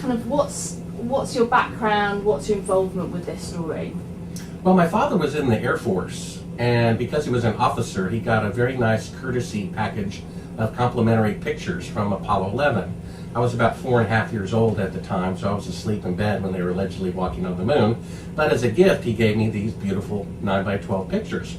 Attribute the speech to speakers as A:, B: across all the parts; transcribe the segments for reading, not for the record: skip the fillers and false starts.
A: Kind of what's your background, what's your involvement with this story?
B: Well, my father was in the Air Force, and because he was an officer, he got a very nice courtesy package of complimentary pictures from Apollo 11. I was about 4.5 years old at the time, so I was asleep in bed when they were allegedly walking on the moon. But as a gift, he gave me these beautiful 9x12 pictures.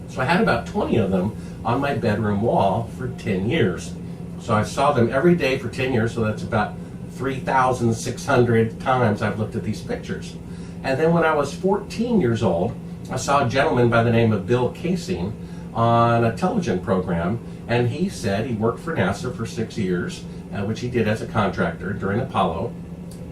B: So I had about 20 of them on my bedroom wall for 10 years. So I saw them every day for 10 years, so that's about 3,600 times I've looked at these pictures. And then when I was 14 years old, I saw a gentleman by the name of Bill Casing on a television program, and he said he worked for NASA for 6 years, which he did as a contractor during Apollo,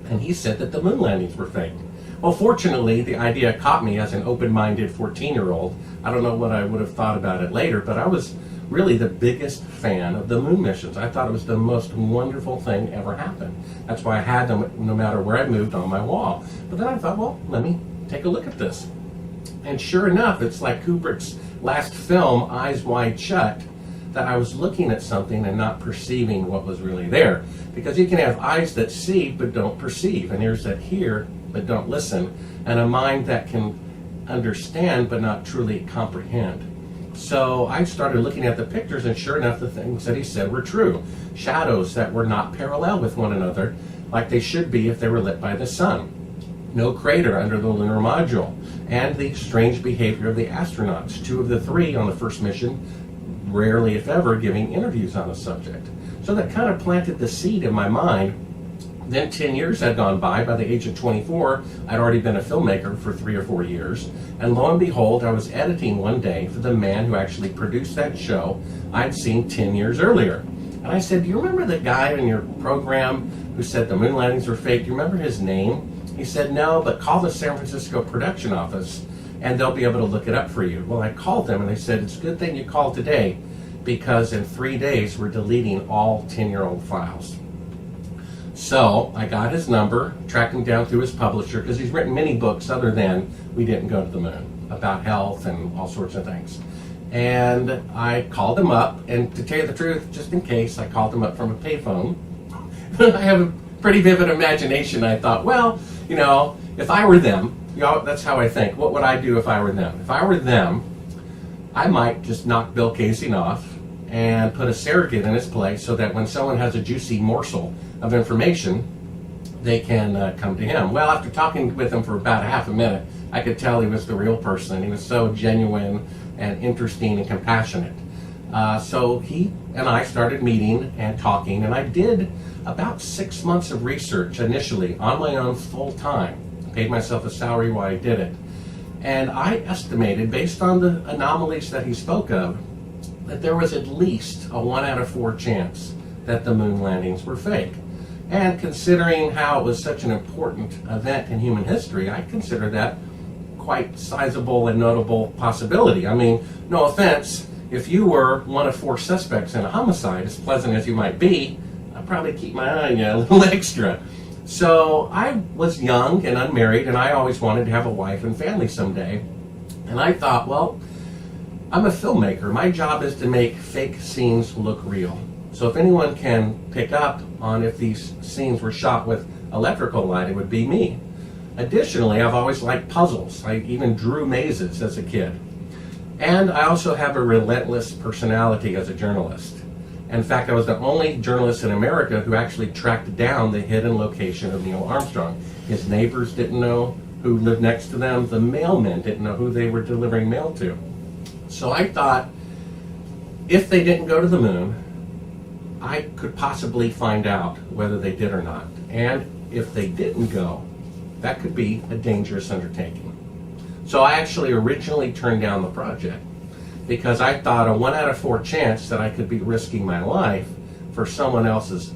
B: and he said that the moon landings were fake. Well, fortunately, the idea caught me as an open-minded 14-year-old. I don't know what I would have thought about it later, but I was really the biggest fan of the moon missions. I thought it was the most wonderful thing ever happened. That's why I had them no matter where I moved on my wall. But then I thought, well, let me take a look at this. And sure enough, it's like Kubrick's last film, Eyes Wide Shut, that I was looking at something and not perceiving what was really there. Because you can have eyes that see but don't perceive, and ears that hear but don't listen, and a mind that can understand but not truly comprehend. So I started looking at the pictures, and sure enough, the things that he said were true. Shadows that were not parallel with one another, like they should be if they were lit by the sun. No crater under the lunar module, and the strange behavior of the astronauts. 2 of the 3 on the first mission, rarely if ever, giving interviews on the subject. So that kind of planted the seed in my mind. Then 10 years had gone by. By the age of 24, I'd already been a filmmaker for 3 or 4 years. And lo and behold, I was editing one day for the man who actually produced that show I'd seen 10 years earlier. And I said, do you remember the guy in your program who said the moon landings were fake? Do you remember his name? He said, no, but call the San Francisco production office and they'll be able to look it up for you. Well, I called them and they said, it's a good thing you called today because in 3 days we're deleting all 10-year-old files. So I got his number, tracked him down through his publisher, because he's written many books other than We Didn't Go to the Moon, about health and all sorts of things. And I called him up, and to tell you the truth, just in case, I called him up from a payphone. I have a pretty vivid imagination. I thought, well, you know, if I were them, you know, that's how I think. What would I do if I were them? If I were them, I might just knock Bill Casing off and put a surrogate in his place so that when someone has a juicy morsel of information, they can come to him. Well, after talking with him for about a half a minute, I could tell he was the real person. He was so genuine and interesting and compassionate. So he and I started meeting and talking, and I did about 6 months of research initially on my own full time. Paid myself a salary while I did it. And I estimated, based on the anomalies that he spoke of, that there was at least a 1 out of 4 chance that the moon landings were fake. And considering how it was such an important event in human history, I consider that quite sizable and notable possibility. I mean, no offense, if you were 1 of 4 suspects in a homicide, as pleasant as you might be, I'd probably keep my eye on you a little extra. So I was young and unmarried, and I always wanted to have a wife and family someday. And I thought, well, I'm a filmmaker. My job is to make fake scenes look real. So if anyone can pick up on if these scenes were shot with electrical light, it would be me. Additionally, I've always liked puzzles. I even drew mazes as a kid. And I also have a relentless personality as a journalist. In fact, I was the only journalist in America who actually tracked down the hidden location of Neil Armstrong. His neighbors didn't know who lived next to them. The mailmen didn't know who they were delivering mail to. So I thought, if they didn't go to the moon, I could possibly find out whether they did or not. And if they didn't go, that could be a dangerous undertaking. So I actually originally turned down the project because I thought a 1 out of 4 chance that I could be risking my life for someone else's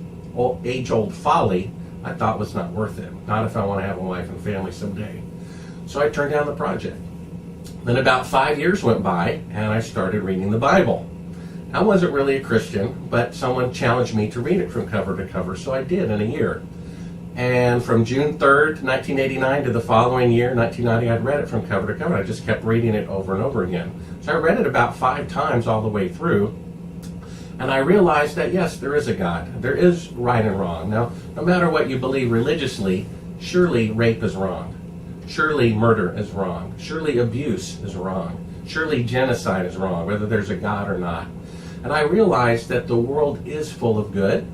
B: age-old folly, I thought was not worth it. Not if I want to have a wife and family someday. So I turned down the project. Then about 5 years went by and I started reading the Bible. I wasn't really a Christian, but someone challenged me to read it from cover to cover, so I did in a year. And from June 3rd, 1989 to the following year, 1990, I'd read it from cover to cover. I just kept reading it over and over again. So I read it about 5 times all the way through. And I realized that, yes, there is a God. There is right and wrong. Now, No matter what you believe religiously, surely rape is wrong. Surely murder is wrong. Surely abuse is wrong. Surely genocide is wrong, whether there's a God or not. And I realized that the world is full of good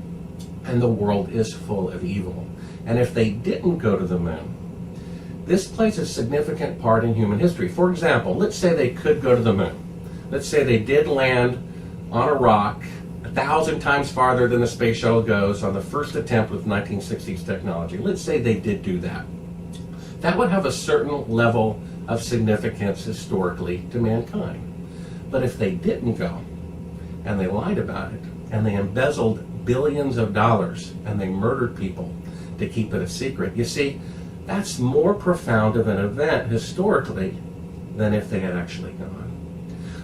B: and the world is full of evil. And if they didn't go to the moon, this plays a significant part in human history. For example, let's say they could go to the moon. Let's say they did land on a rock 1,000 times farther than the space shuttle goes on the first attempt with 1960s technology. Let's say they did do that. That would have a certain level of significance historically to mankind. But if they didn't go, and they lied about it, and they embezzled billions of dollars, and they murdered people to keep it a secret, you see, that's more profound of an event historically than if they had actually gone.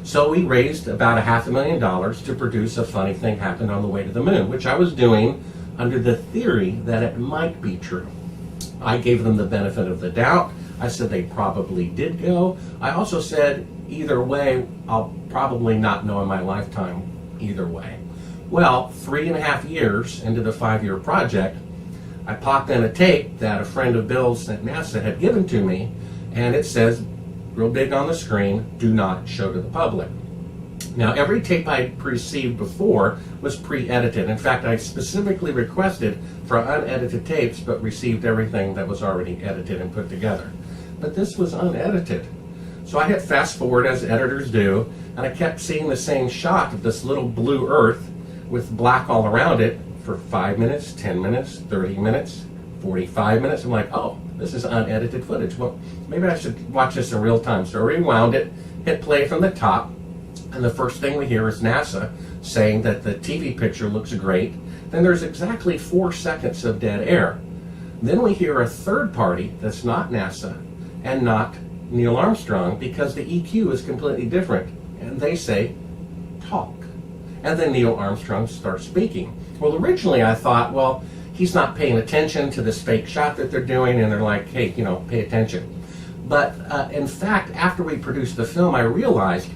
B: So we raised about $500,000 to produce A Funny Thing Happened on the Way to the Moon, which I was doing under the theory that it might be true. I gave them the benefit of the doubt. I said they probably did go. I also said, either way, I'll probably not know in my lifetime either way. Well, 3.5 years into the 5-year project, I popped in a tape that a friend of Bill's at NASA had given to me, and it says, real big on the screen, do not show to the public. Now, every tape I had received before was pre-edited. In fact, I specifically requested for unedited tapes, but received everything that was already edited and put together. But this was unedited. So I hit fast forward, as editors do, and I kept seeing the same shot of this little blue Earth with black all around it for 5 minutes, 10 minutes, 30 minutes, 45 minutes. I'm like, oh, this is unedited footage. Well, maybe I should watch this in real time. So I rewound it, hit play from the top, and the first thing we hear is NASA saying that the TV picture looks great. Then there's exactly 4 seconds of dead air. Then we hear a third party that's not NASA and not Neil Armstrong, because the EQ is completely different. And they say, talk. And then Neil Armstrong starts speaking. Well, originally I thought, well, he's not paying attention to this fake shot that they're doing, and they're like, hey, pay attention. But in fact, after we produced the film, I realized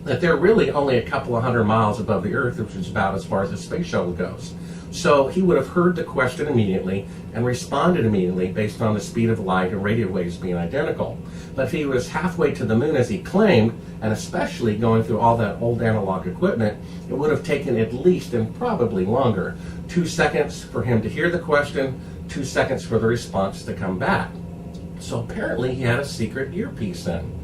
B: that they're really only a couple of 100 miles above the Earth, which is about as far as the space shuttle goes. So he would have heard the question immediately and responded immediately based on the speed of light and radio waves being identical. But if he was halfway to the moon, as he claimed, and especially going through all that old analog equipment, it would have taken at least, and probably longer, 2 seconds for him to hear the question, 2 seconds for the response to come back. So apparently he had a secret earpiece in,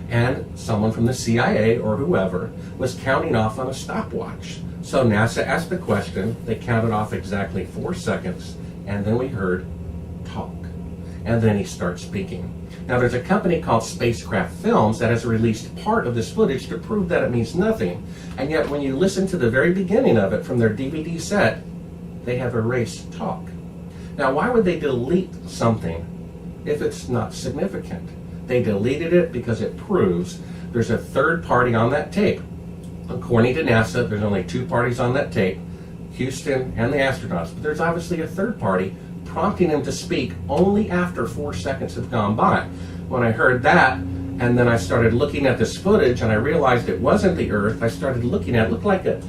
B: and someone from the CIA or whoever was counting off on a stopwatch. So NASA asked the question, they counted off exactly 4 seconds, and then we heard talk. And then he starts speaking. Now there's a company called Spacecraft Films that has released part of this footage to prove that it means nothing. And yet when you listen to the very beginning of it from their DVD set, they have erased talk. Now why would they delete something if it's not significant? They deleted it because it proves there's a third party on that tape. According to NASA, there's only 2 parties on that tape, Houston and the astronauts. But there's obviously a third party prompting him to speak only after 4 seconds have gone by. When I heard that, and then I started looking at this footage, and I realized it wasn't the Earth, I started looking at it. It looked like a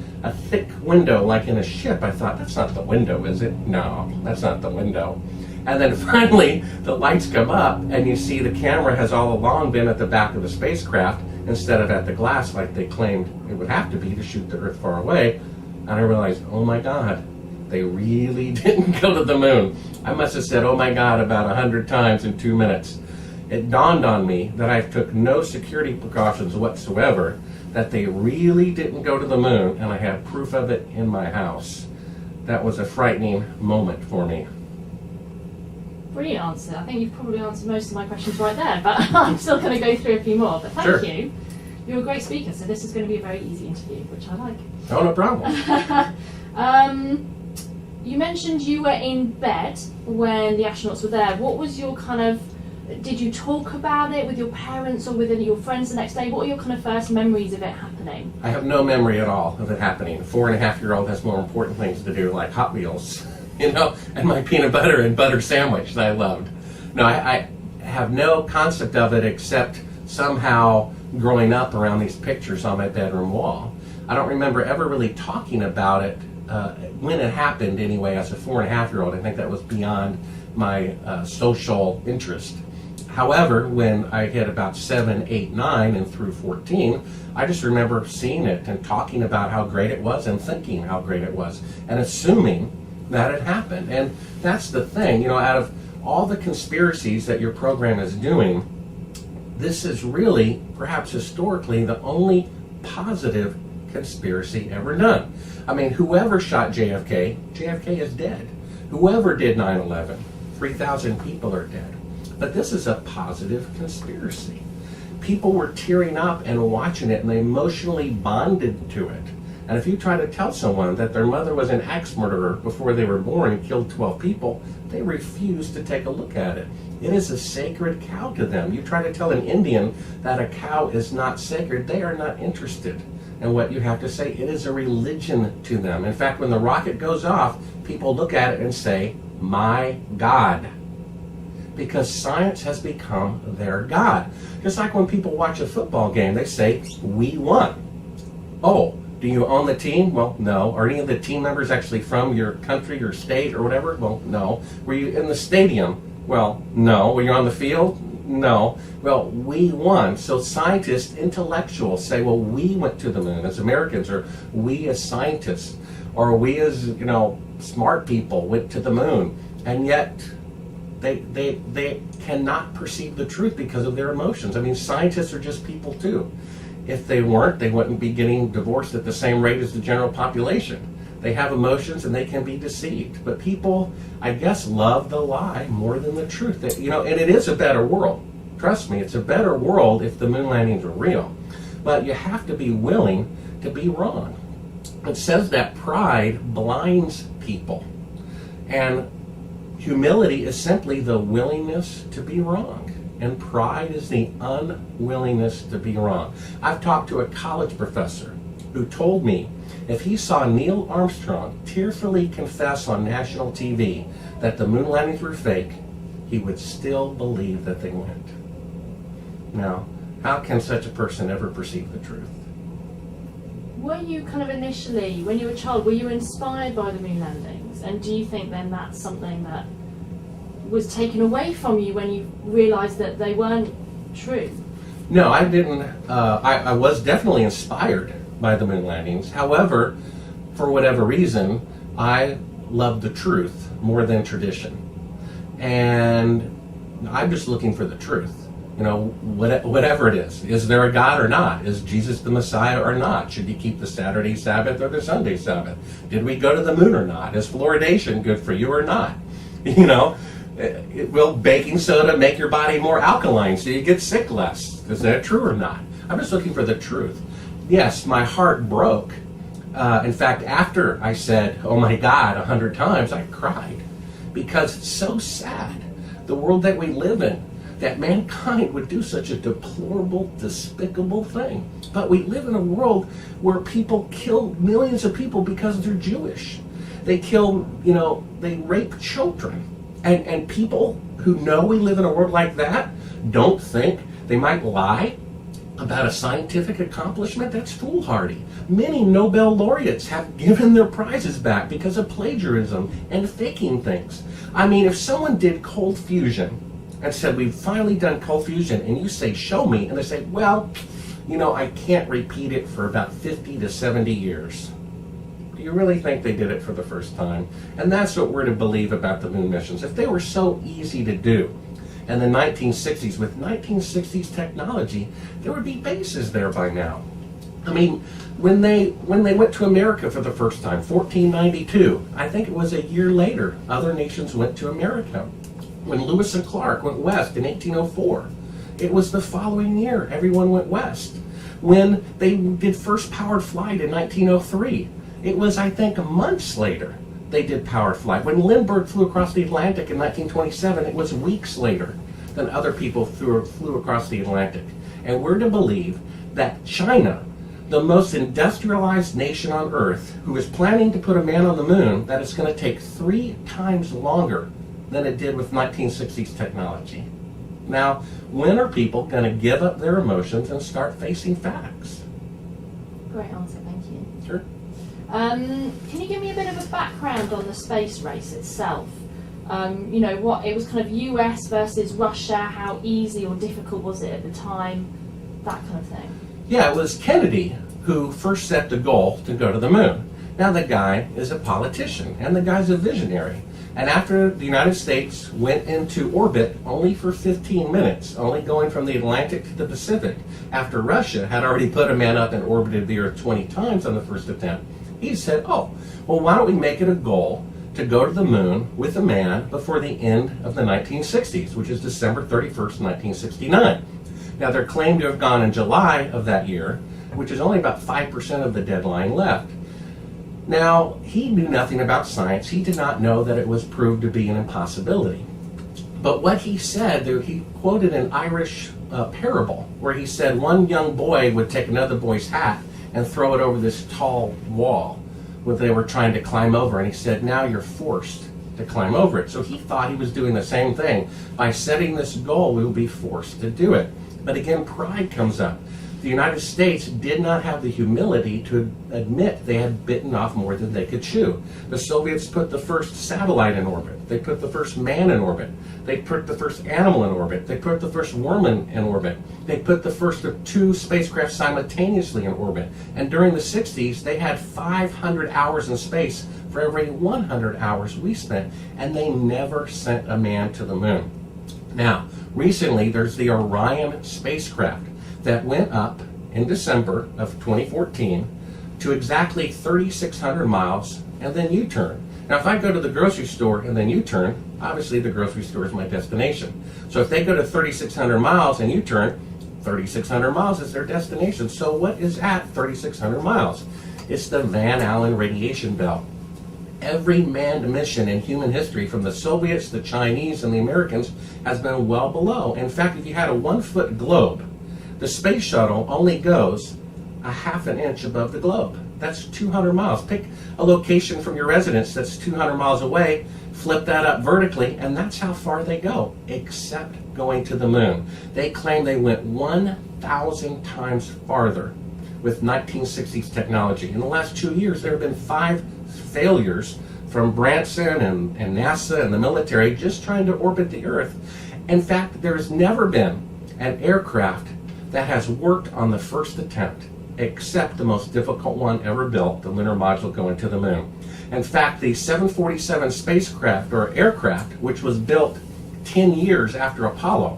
B: thick window, like in a ship. I thought, that's not the window, is it? No, that's not the window. And then finally, the lights come up, and you see the camera has all along been at the back of the spacecraft instead of at the glass like they claimed it would have to be to shoot the Earth far away. And I realized, oh my God, they really didn't go to the moon. I must have said, oh my God, about 100 times in 2 minutes. It dawned on me that I took no security precautions whatsoever, that they really didn't go to the moon, and I have proof of it in my house. That was a frightening moment for me.
A: Brilliant answer. I think you've probably answered most of my questions right there, but I'm still going to go through a few more. But thank you. You're a great speaker, so this is going to be a very easy interview, which I like.
B: Oh, no problem.
A: You mentioned you were in bed when the astronauts were there. What was your did you talk about it with your parents or with your friends the next day? What are your first memories of it happening?
B: I have no memory at all of it happening. A 4.5-year-old has more important things to do, like Hot Wheels, and my peanut butter and butter sandwich that I loved. No, I have no concept of it except somehow growing up around these pictures on my bedroom wall. I don't remember ever really talking about it when it happened anyway, as a 4.5-year-old, I think that was beyond my social interest. However, when I hit about 7, 8, 9, and through 14, I just remember seeing it and talking about how great it was and thinking how great it was and assuming that it happened. And that's the thing, out of all the conspiracies that your program is doing, this is really, perhaps historically, the only positive conspiracy ever done. I mean, whoever shot JFK, JFK is dead. Whoever did 9/11, 3,000 people are dead. But this is a positive conspiracy. People were tearing up and watching it, and they emotionally bonded to it. And if you try to tell someone that their mother was an axe murderer before they were born and killed 12 people, they refuse to take a look at it. It is a sacred cow to them. You try to tell an Indian that a cow is not sacred, they are not interested. And what you have to say, it is a religion to them. In fact, when the rocket goes off, people look at it and say, "My God." Because science has become their God. Just like when people watch a football game, they say, "We won." Oh, do you own the team? Well, no. Are any of the team members actually from your country or state or whatever? Well, no. Were you in the stadium? Well, no. Were you on the field? No. Well, we won. So scientists, intellectuals say, well, we went to the moon as Americans, or we as scientists, or we as, smart people went to the moon. And yet they cannot perceive the truth because of their emotions. I mean, scientists are just people too. If they weren't, they wouldn't be getting divorced at the same rate as the general population. They have emotions and they can be deceived. But people, I guess, love the lie more than the truth. And it is a better world. Trust me, it's a better world if the moon landings are real. But you have to be willing to be wrong. It says that pride blinds people. And humility is simply the willingness to be wrong. And pride is the unwillingness to be wrong. I've talked to a college professor who told me if he saw Neil Armstrong tearfully confess on national TV that the moon landings were fake, he would still believe that they went. Now, how can such a person ever perceive the truth?
A: Were you kind of initially, when you were a child, were you inspired by the moon landings? And do you think then that's something that was taken away from you when you realized that they weren't true?
B: No, I didn't. I was definitely inspired by the moon landings. However, for whatever reason, I love the truth more than tradition. And I'm just looking for the truth. Whatever it is. Is there a God or not? Is Jesus the Messiah or not? Should you keep the Saturday Sabbath or the Sunday Sabbath? Did we go to the moon or not? Is fluoridation good for you or not? Will baking soda make your body more alkaline so you get sick less? Is that true or not? I'm just looking for the truth. Yes, my heart broke. In fact, after I said, "Oh my God," 100 times, I cried. Because it's so sad, the world that we live in, that mankind would do such a deplorable, despicable thing. But we live in a world where people kill millions of people because they're Jewish. They kill, they rape children. And people who know we live in a world like that don't think they might lie about a scientific accomplishment. That's foolhardy. Many Nobel laureates have given their prizes back because of plagiarism and faking things. I mean, if someone did cold fusion and said, "We've finally done cold fusion," and you say, "Show me," and they say, "Well, I can't repeat it for about 50 to 70 years. Do you really think they did it for the first time? And that's what we're to believe about the moon missions. If they were so easy to do in the 1960s, with 1960s technology, there would be bases there by now. I mean, when they went to America for the first time, 1492, I think it was a year later, other nations went to America. When Lewis and Clark went west in 1804, it was the following year everyone went west. When they did first powered flight in 1903, it was, I think, months later they did powered flight. When Lindbergh flew across the Atlantic in 1927, it was weeks later than other people flew across the Atlantic. And we're to believe that China, the most industrialized nation on Earth, who is planning to put a man on the moon, that it's going to take 3 times longer than it did with 1960s technology. Now, when are people going to give up their emotions and start facing facts?
A: Great answer, thank you.
B: Sure.
A: Can you give me a bit of a background on the space race itself? You know, what it was kind of US versus Russia, how easy or difficult was it at the time, that kind of thing?
B: Yeah, it was Kennedy who first set the goal to go to the moon. Now the guy is a politician, and the guy's a visionary. And after the United States went into orbit only for 15 minutes, only going from the Atlantic to the Pacific, after Russia had already put a man up and orbited the Earth 20 times on the first attempt, he said, oh, well, why don't we make it a goal to go to the moon with a man before the end of the 1960s, which is December 31st, 1969. Now, they're claimed to have gone in July of that year, which is only about 5% of the deadline left. Now, he knew nothing about science. He did not know that it was proved to be an impossibility. But what he said, he quoted an Irish parable where he said one young boy would take another boy's hat and throw it over this tall wall when they were trying to climb over. And he said, now you're forced to climb over it. So he thought he was doing the same thing. By setting this goal, we will be forced to do it. But again, pride comes up. The United States did not have the humility to admit they had bitten off more than they could chew. The Soviets put the first satellite in orbit. They put the first man in orbit. They put the first animal in orbit. They put the first woman in orbit. They put the first of 2 spacecraft simultaneously in orbit. And during the 60s, they had 500 hours in space for every 100 hours we spent, and they never sent a man to the moon. Now, recently, there's the Orion spacecraft that went up in December of 2014 to exactly 3,600 miles and then U-turn. Now, if I go to the grocery store and then U-turn, obviously the grocery store is my destination. So if they go to 3,600 miles and U-turn, 3,600 miles is their destination. So what is at 3,600 miles? It's the Van Allen radiation belt. Every manned mission in human history, from the Soviets, the Chinese, and the Americans, has been well below. In fact, if you had a 1-foot globe, the space shuttle only goes a half an inch above the globe. That's 200 miles. Pick a location from your residence that's 200 miles away, flip that up vertically, and that's how far they go, except going to the moon. They claim they went 1,000 times farther with 1960s technology. In the last 2 years, there have been 5 failures from Branson and NASA and the military just trying to orbit the Earth. In fact, there has never been an aircraft that has worked on the first attempt, except the most difficult one ever built, the lunar module going to the moon. In fact, the 747 spacecraft or aircraft, which was built 10 years after Apollo,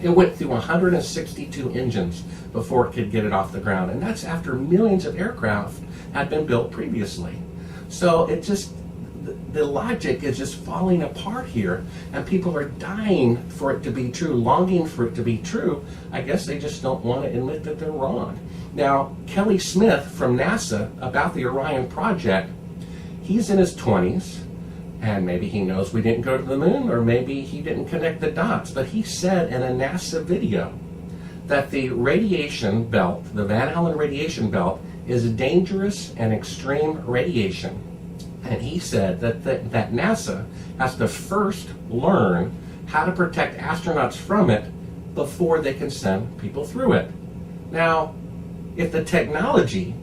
B: it went through 162 engines before it could get it off the ground. And that's after millions of aircraft had been built previously. So it just, the logic is just falling apart here, and people are dying for it to be true, longing for it to be true. I guess they just don't want to admit that they're wrong. Now, Kelly Smith from NASA, about the Orion project, he's in his 20s, and maybe he knows we didn't go to the moon, or maybe he didn't connect the dots, but he said in a NASA video that the radiation belt, the Van Allen radiation belt, is dangerous and extreme radiation. And he said that NASA has to first learn how to protect astronauts from it before they can send people through it. Now, if the technology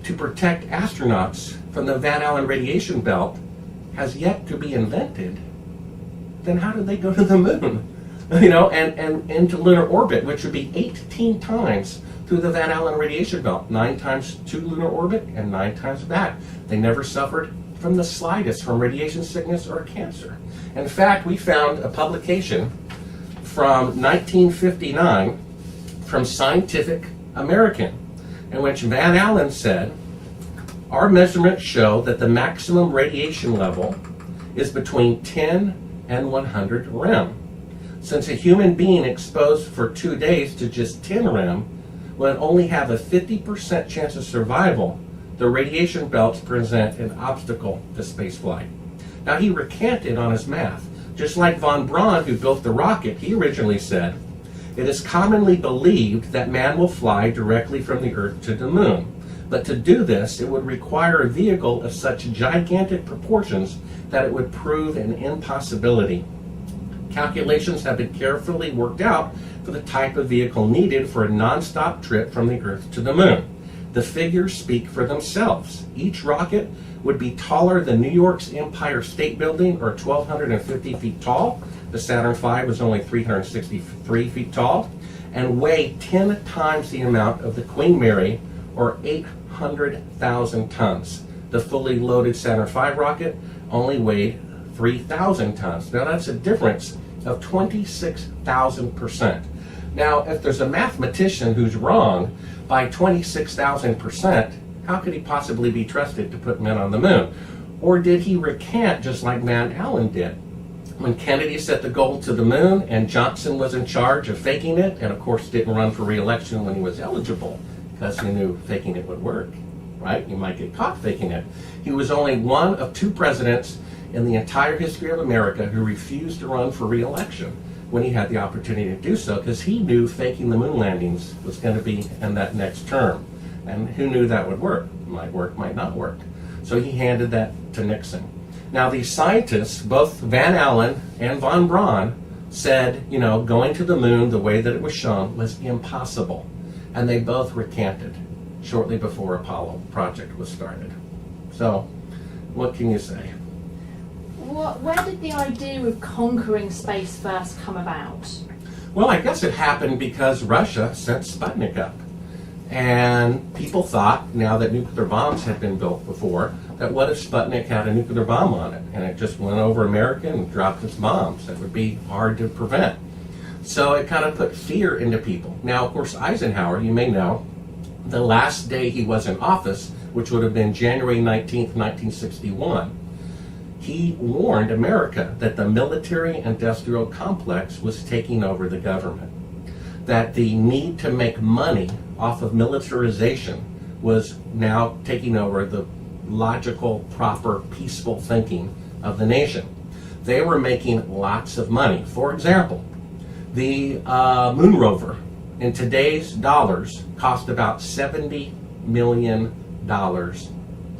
B: to protect astronauts from the Van Allen radiation belt has yet to be invented, then how did they go to the moon? You know, and into lunar orbit, which would be 18 times through the Van Allen radiation belt, 9 times to lunar orbit and 9 times back. They never suffered from the slightest from radiation sickness or cancer. In fact, we found a publication from 1959 from Scientific American, in which Van Allen said, our measurements show that the maximum radiation level is between 10 and 100 rem. Since a human being exposed for 2 days to just 10 rem will only have a 50% chance of survival, the radiation belts present an obstacle to spaceflight. Now, he recanted on his math. Just like von Braun, who built the rocket, he originally said, it is commonly believed that man will fly directly from the Earth to the moon. But to do this, it would require a vehicle of such gigantic proportions that it would prove an impossibility. Calculations have been carefully worked out for the type of vehicle needed for a non-stop trip from the Earth to the moon. The figures speak for themselves. Each rocket would be taller than New York's Empire State Building, or 1,250 feet tall. The Saturn V was only 363 feet tall, and weigh 10 times the amount of the Queen Mary, or 800,000 tons. The fully loaded Saturn V rocket only weighed 3,000 tons. Now that's a difference of 26,000%. Now, if there's a mathematician who's wrong by 26,000%, how could he possibly be trusted to put men on the moon? Or did he recant just like Van Allen did? When Kennedy set the goal to the moon and Johnson was in charge of faking it, and of course didn't run for re-election when he was eligible because he knew faking it would work, right? You might get caught faking it. He was only one of two presidents in the entire history of America who refused to run for re-election when he had the opportunity to do so, because he knew faking the moon landings was going to be in that next term. And who knew that would work? Might work, might not work. So he handed that to Nixon. Now these scientists, both Van Allen and von Braun, said, you know, going to the moon the way that it was shown was impossible. And they both recanted shortly before Apollo project was started. So, what can you say?
A: Where did the idea of conquering space first come about?
B: Well, I guess it happened because Russia sent Sputnik up. And people thought, now that nuclear bombs had been built before, that what if Sputnik had a nuclear bomb on it and it just went over America and dropped its bombs? That would be hard to prevent. So it kind of put fear into people. Now, of course, Eisenhower, you may know, the last day he was in office, which would have been January 19th, 1961, he warned America that the military-industrial complex was taking over the government, that the need to make money off of militarization was now taking over the logical, proper, peaceful thinking of the nation. They were making lots of money. For example, the moon rover in today's dollars cost about $70 million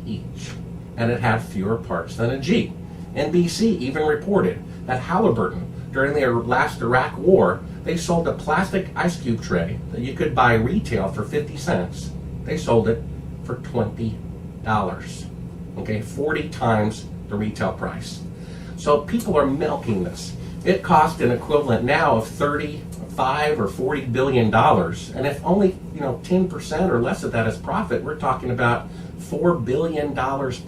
B: each, and it had fewer parts than a Jeep. NBC even reported that Halliburton, during their last Iraq war, they sold a plastic ice cube tray that you could buy retail for 50 cents. They sold it for $20. Okay, 40 times the retail price. So people are milking this. It cost an equivalent now of 35 or 40 billion dollars, and if only 10% or less of that is profit, we're talking about $4 billion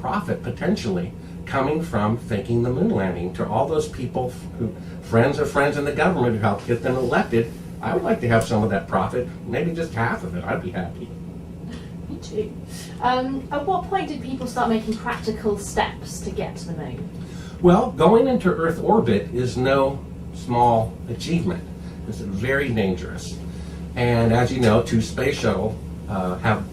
B: profit potentially coming from faking the moon landing. To all those people who, friends of friends in the government who helped get them elected, I would like to have some of that profit, maybe just half of it. I'd be happy.
A: Me too. At what point did people start making practical steps to get to the moon?
B: Well, going into Earth orbit is no small achievement. It's very dangerous. And as you know, 2 space shuttle have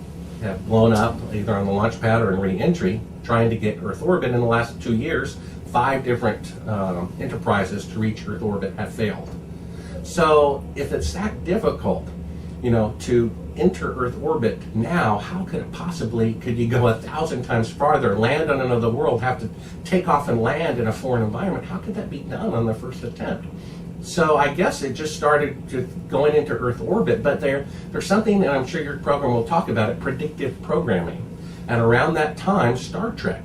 B: blown up either on the launch pad or in re-entry, trying to get Earth orbit. In the last 2 years, 5 different enterprises to reach Earth orbit have failed. So if it's that difficult, to enter Earth orbit now, how could it possibly, could you go 1,000 times farther, land on another world, have to take off and land in a foreign environment? How could that be done on the first attempt? So I guess it just started to going into Earth orbit, but there's something, and I'm sure your program will talk about it, predictive programming. And around that time, Star Trek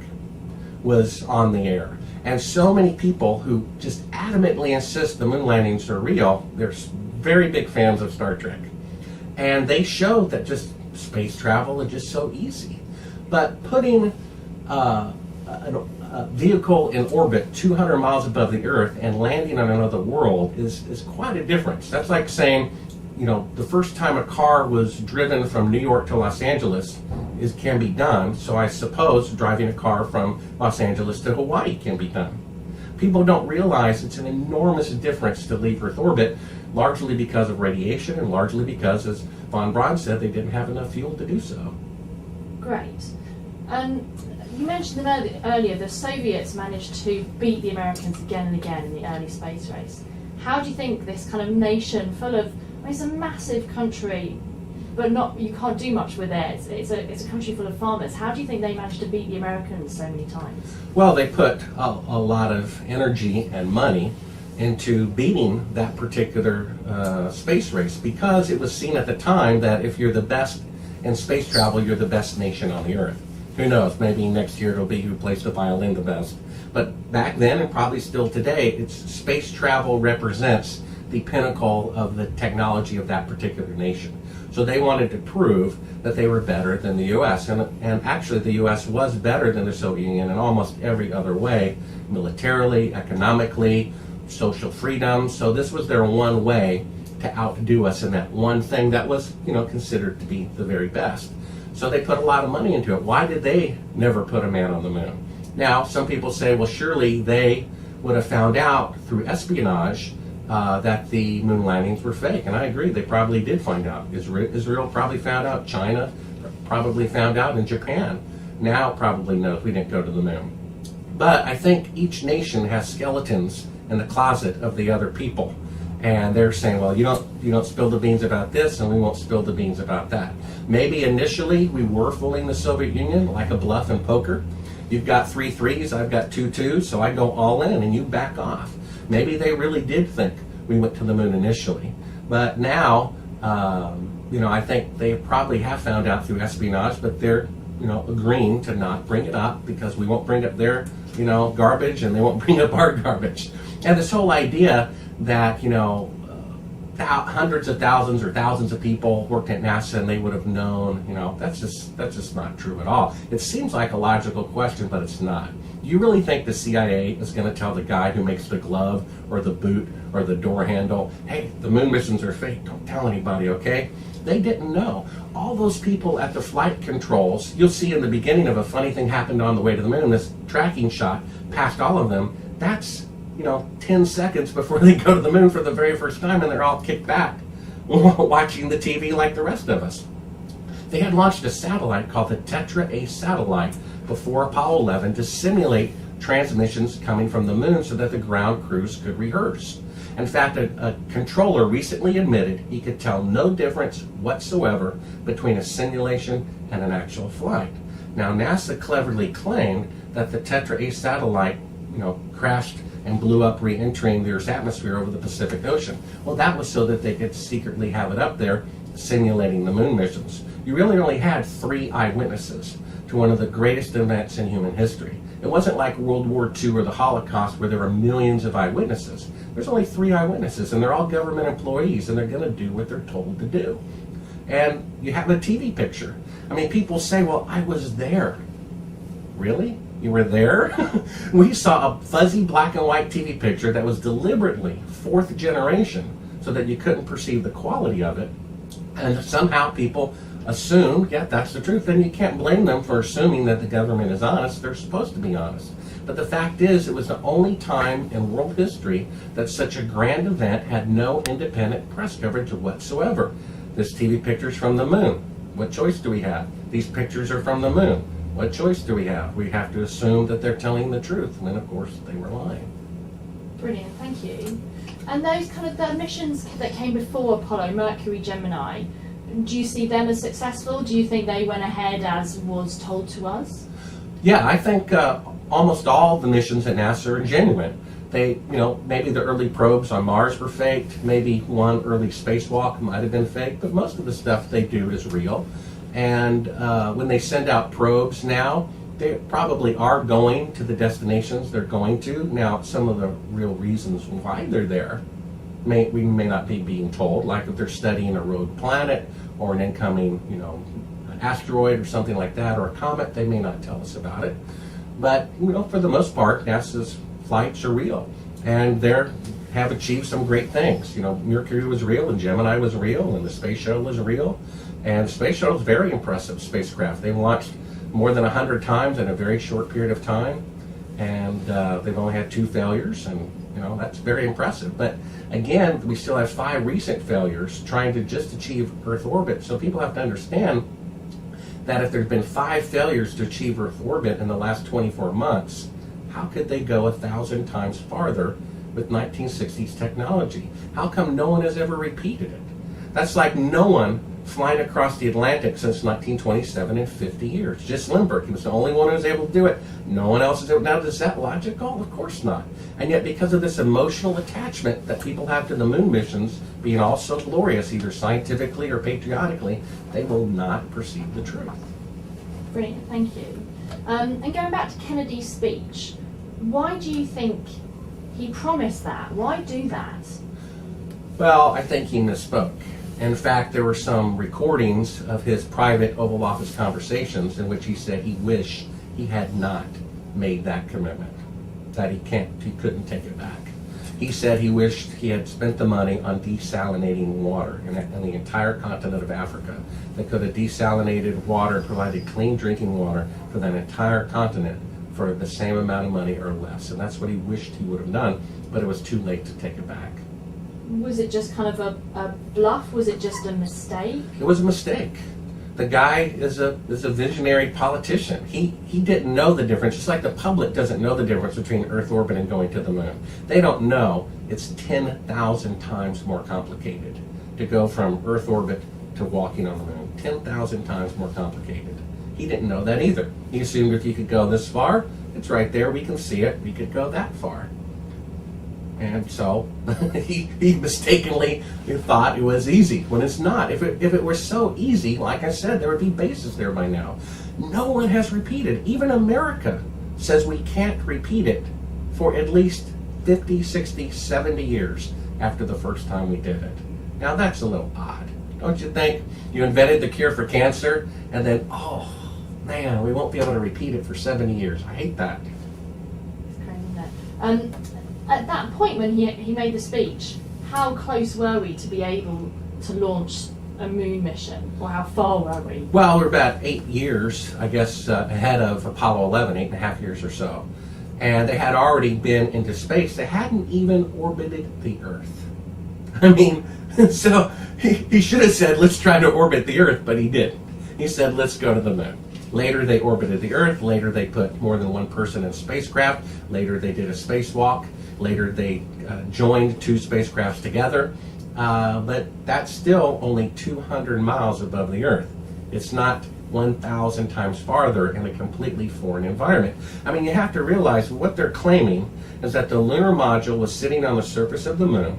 B: was on the air. And so many people who just adamantly insist the moon landings are real, they're very big fans of Star Trek. And they showed that just space travel is just so easy. But putting a vehicle in orbit 200 miles above the Earth and landing on another world is quite a difference. That's like saying, the first time a car was driven from New York to Los Angeles can be done, so I suppose driving a car from Los Angeles to Hawaii can be done. People don't realize it's an enormous difference to leave Earth orbit, largely because of radiation and largely because, as von Braun said, they didn't have enough fuel to do so.
A: Great. You mentioned earlier the Soviets managed to beat the Americans again and again in the early space race. How do you think this kind of nation full of, it's a massive country, but you can't do much with it. It's a country full of farmers. How do you think they managed to beat the Americans so many times?
B: Well, they put a lot of energy and money into beating that particular space race, because it was seen at the time that if you're the best in space travel, you're the best nation on the earth. Who knows, maybe next year it'll be who plays the violin the best. But back then, and probably still today, it's space travel represents the pinnacle of the technology of that particular nation. So they wanted to prove that they were better than the U.S. And actually the U.S. was better than the Soviet Union in almost every other way, militarily, economically, social freedom. So this was their one way to outdo us in that one thing that was, considered to be the very best. So they put a lot of money into it. Why did they never put a man on the moon? Now, some people say, well, surely they would have found out through espionage that the moon landings were fake. And I agree, they probably did find out. Israel probably found out, China probably found out, and Japan now probably knows we didn't go to the moon. But I think each nation has skeletons in the closet of the other people. And they're saying, well, you don't spill the beans about this, and we won't spill the beans about that. Maybe initially we were fooling the Soviet Union like a bluff in poker. You've got 3 3s, I've got 2 2s, so I go all in and you back off. Maybe they really did think we went to the moon initially. But now, I think they probably have found out through espionage, but they're, agreeing to not bring it up because we won't bring up their, garbage, and they won't bring up our garbage. And this whole idea that, hundreds of thousands or thousands of people worked at NASA and they would have known, that's just not true at all. It seems like a logical question, but it's not. Do you really think the CIA is going to tell the guy who makes the glove or the boot or the door handle, hey, the moon missions are fake, don't tell anybody, okay? They didn't know. All those people at the flight controls, you'll see in the beginning of A Funny Thing Happened on the Way to the Moon, this tracking shot past all of them, that's 10 seconds before they go to the moon for the very first time, and they're all kicked back watching the TV like the rest of us. They had launched a satellite called the Tetra-A satellite before Apollo 11 to simulate transmissions coming from the moon so that the ground crews could rehearse. In fact, a controller recently admitted he could tell no difference whatsoever between a simulation and an actual flight. Now, NASA cleverly claimed that the Tetra-A satellite, crashed and blew up re-entering the Earth's atmosphere over the Pacific Ocean. Well, that was so that they could secretly have it up there simulating the moon missions. You really only had 3 eyewitnesses to one of the greatest events in human history. It wasn't like World War II or the Holocaust where there were millions of eyewitnesses. There's only 3 eyewitnesses, and they're all government employees, and they're going to do what they're told to do. And you have a TV picture. I mean, people say, well, I was there. Really? You were there? We saw a fuzzy black and white TV picture that was deliberately 4th generation so that you couldn't perceive the quality of it. And somehow people assume, yeah, that's the truth. Then you can't blame them for assuming that the government is honest. They're supposed to be honest. But the fact is, it was the only time in world history that such a grand event had no independent press coverage whatsoever. This TV picture's from the moon. What choice do we have? These pictures are from the moon. What choice do we have? We have to assume that they're telling the truth, when of course they were lying.
A: Brilliant, thank you. And those the missions that came before Apollo, Mercury Gemini, do you see them as successful? Do you think they went ahead as was told to us?
B: Yeah, I think almost all the missions at NASA are genuine. They, maybe the early probes on Mars were faked, maybe one early spacewalk might have been fake, but most of the stuff they do is real. And when they send out probes now, they probably are going to the destinations they're going to. Now, some of the real reasons why they're there, we may not be being told, like if they're studying a rogue planet or an incoming, asteroid or something like that, or a comet, they may not tell us about it. But, for the most part, NASA's flights are real. And they have achieved some great things. Mercury was real, and Gemini was real, and the space shuttle was real. And the space shuttle is very impressive spacecraft. They've launched more than 100 times in a very short period of time, and they've only had 2 failures, and that's very impressive. But again, we still have 5 recent failures trying to just achieve Earth orbit. So people have to understand that if there's been 5 failures to achieve Earth orbit in the last 24 months, how could they go 1,000 times farther with 1960s technology? How come no one has ever repeated it? That's like no one flying across the Atlantic since 1927 in 50 years. Just Lindbergh, he was the only one who was able to do it. No one else is able. Now, is that logical? Of course not. And yet, because of this emotional attachment that people have to the moon missions being all so glorious, either scientifically or patriotically, they will not perceive the truth.
A: Brilliant, thank you. And going back to Kennedy's speech, why do you think he promised that? Why do that?
B: Well, I think he misspoke. In fact, there were some recordings of his private Oval Office conversations in which he said he wished he had not made that commitment, that he couldn't take it back. He said he wished he had spent the money on desalinating water in the entire continent of Africa. They could have desalinated water and provided clean drinking water for that entire continent for the same amount of money or less. And that's what he wished he would have done, but it was too late to take it back.
A: Was it just kind of a bluff? Was it just a mistake?
B: It was a mistake. The guy is a visionary politician. He didn't know the difference, just like the public doesn't know the difference between Earth orbit and going to the moon. They don't know it's 10,000 times more complicated to go from Earth orbit to walking on the moon. 10,000 times more complicated. He didn't know that either. He assumed if you could go this far, it's right there, we can see it, we could go that far. And so he mistakenly thought it was easy when it's not. If it were so easy, like I said, there would be bases there by now. No one has repeated. Even America says we can't repeat it for at least 50, 60, 70 years after the first time we did it. Now that's a little odd. Don't you think? You invented the cure for cancer and then, oh man, we won't be able to repeat it for 70 years. I hate that.
A: It's crazy, isn't it? At that point when he made the speech, how close were we to be able to launch a moon mission? Or how far were we?
B: Well, we're about 8 years, I guess, ahead of Apollo 11, 8.5 years or so. And they had already been into space. They hadn't even orbited the Earth. I mean, so he should have said, let's try to orbit the Earth, but he didn't. He said, let's go to the moon. Later, they orbited the Earth. Later, they put more than one person in a spacecraft. Later, they did a spacewalk. Later, they joined two spacecrafts together. But that's still only 200 miles above the Earth. It's not 1,000 times farther in a completely foreign environment. I mean, you have to realize what they're claiming is that the lunar module was sitting on the surface of the moon,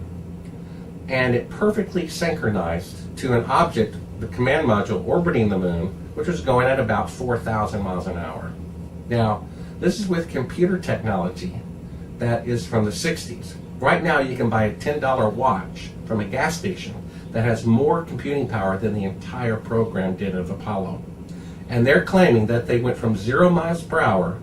B: and it perfectly synchronized to an object, the command module, orbiting the moon, which was going at about 4,000 miles an hour. Now, this is with computer technology that is from the 60s. Right now, you can buy a $10 watch from a gas station that has more computing power than the entire program did of Apollo. And they're claiming that they went from 0 miles per hour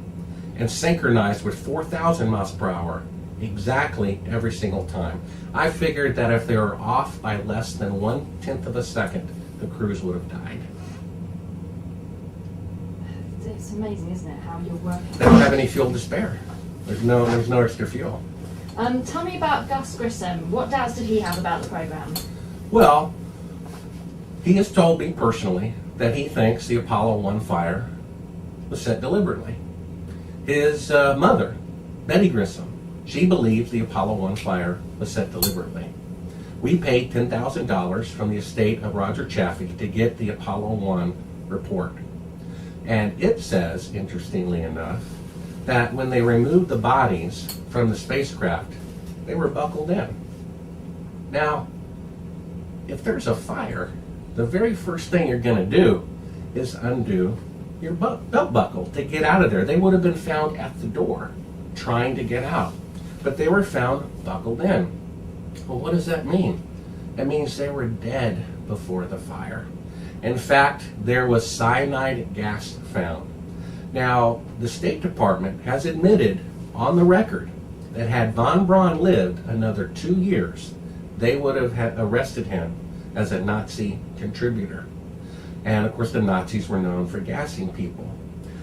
B: and synchronized with 4,000 miles per hour exactly every single time. I figured that if they were off by less than 1/10 of a second, the crews would have died.
A: It's amazing, isn't it, how you're working?
B: They don't have any fuel to spare. There's no extra fuel.
A: Tell me about Gus Grissom. What doubts did he have about the program?
B: Well, he has told me personally that he thinks the Apollo 1 fire was set deliberately. His mother, Betty Grissom, she believes the Apollo 1 fire was set deliberately. We paid $10,000 from the estate of Roger Chaffee to get the Apollo 1 report. And it says, interestingly enough, that when they removed the bodies from the spacecraft, they were buckled in. Now, if there's a fire, the very first thing you're going to do is undo your belt buckle to get out of there. They would have been found at the door trying to get out, but they were found buckled in. Well, what does that mean? It means they were dead before the fire. In fact, there was cyanide gas found. Now, the State Department has admitted on the record that had von Braun lived another 2 years, they would have arrested him as a Nazi contributor. And of course, the Nazis were known for gassing people.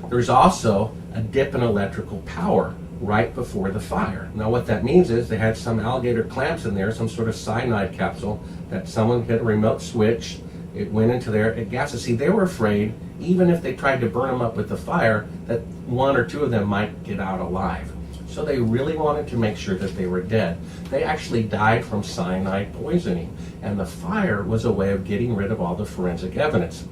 B: There's also a dip in electrical power right before the fire. Now, what that means is they had some alligator clamps in there, some sort of cyanide capsule that someone hit a remote switch. It went into there, it gases. See, they were afraid, even if they tried to burn them up with the fire, that one or two of them might get out alive. So they really wanted to make sure that they were dead. They actually died from cyanide poisoning, and the fire was a way of getting rid of all the forensic evidence.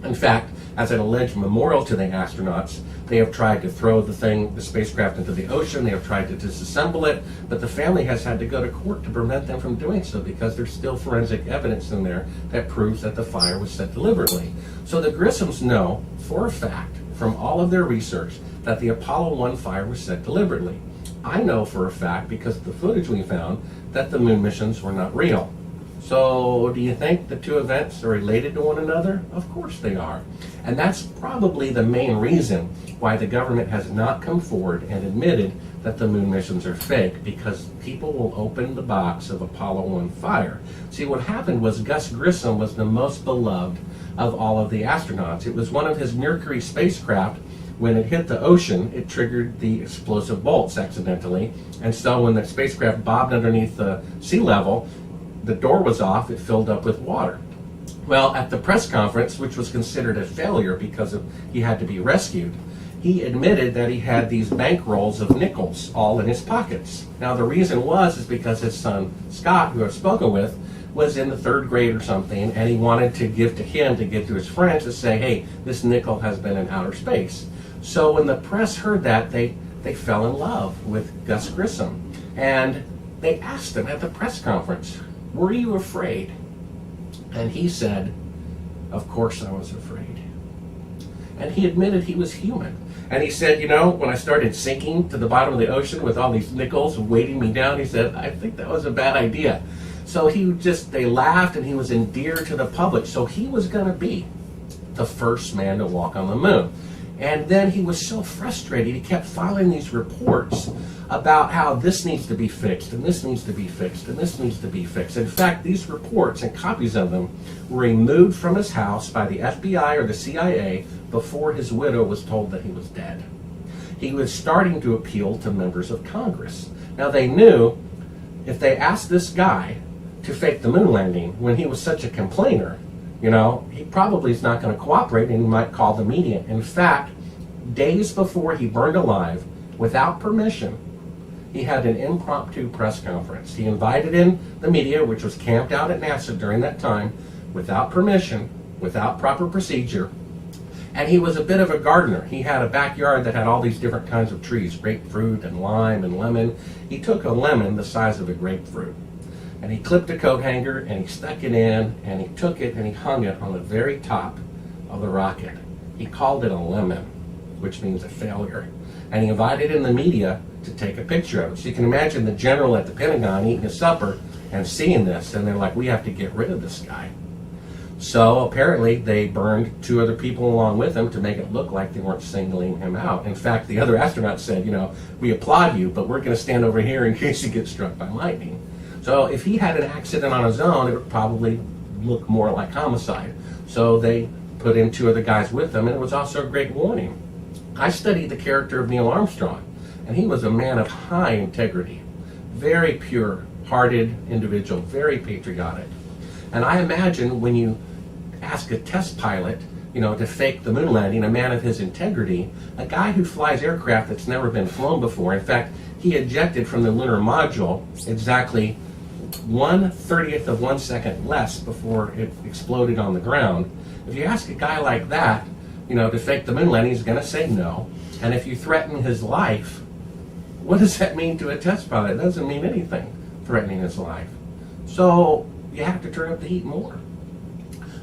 B: In fact, as an alleged memorial to the astronauts, they have tried to throw the spacecraft into the ocean. They have tried to disassemble it, but the family has had to go to court to prevent them from doing so because there's still forensic evidence in there that proves that the fire was set deliberately. So the Grissams know for a fact from all of their research that the Apollo 1 fire was set deliberately. I know for a fact, because of the footage we found, that the moon missions were not real. So do you think the two events are related to one another? Of course they are. And that's probably the main reason why the government has not come forward and admitted that the moon missions are fake, because people will open the box of Apollo 1 fire. See, what happened was Gus Grissom was the most beloved of all of the astronauts. It was one of his Mercury spacecraft. When it hit the ocean, it triggered the explosive bolts accidentally. And so when the spacecraft bobbed underneath the sea level, the door was off, it filled up with water. Well, at the press conference, which was considered a failure because he had to be rescued, he admitted that he had these bank rolls of nickels all in his pockets. Now the reason is because his son, Scott, who I've spoken with, was in the 3rd grade or something, and he wanted to give to him to give to his friends to say, hey, this nickel has been in outer space. So when the press heard that, they fell in love with Gus Grissom. And they asked him at the press conference, were you afraid? And he said, of course I was afraid. And he admitted he was human. And he said, when I started sinking to the bottom of the ocean with all these nickels weighting me down, he said, I think that was a bad idea. So they laughed, and he was endeared to the public. So he was going to be the first man to walk on the moon. And then he was so frustrated, he kept filing these reports about how this needs to be fixed, and this needs to be fixed, and this needs to be fixed. In fact, these reports and copies of them were removed from his house by the FBI or the CIA before his widow was told that he was dead. He was starting to appeal to members of Congress. Now they knew if they asked this guy to fake the moon landing when he was such a complainer, he probably is not going to cooperate, and he might call the media. In fact, days before he burned alive, without permission, he had an impromptu press conference. He invited in the media, which was camped out at NASA during that time, without permission, without proper procedure. And he was a bit of a gardener. He had a backyard that had all these different kinds of trees, grapefruit and lime and lemon. He took a lemon the size of a grapefruit, and he clipped a coat hanger, and he stuck it in, and he took it and he hung it on the very top of the rocket. He called it a lemon, which means a failure. And he invited in the media to take a picture of it. So you can imagine the general at the Pentagon eating his supper and seeing this, and they're like, we have to get rid of this guy. So apparently they burned 2 other people along with him to make it look like they weren't singling him out. In fact, the other astronauts said, we applaud you, but we're going to stand over here in case he gets struck by lightning. So if he had an accident on his own, it would probably look more like homicide. So they put in 2 other guys with them, and it was also a great warning. I studied the character of Neil Armstrong, and he was a man of high integrity, very pure-hearted individual, very patriotic. And I imagine when you ask a test pilot, to fake the moon landing, a man of his integrity, a guy who flies aircraft that's never been flown before. In fact, he ejected from the lunar module exactly 1/30th of 1 second less before it exploded on the ground. If you ask a guy like that, to fake the moon landing, he's going to say no. And if you threaten his life, what does that mean to a test pilot? It doesn't mean anything, threatening his life. So you have to turn up the heat more.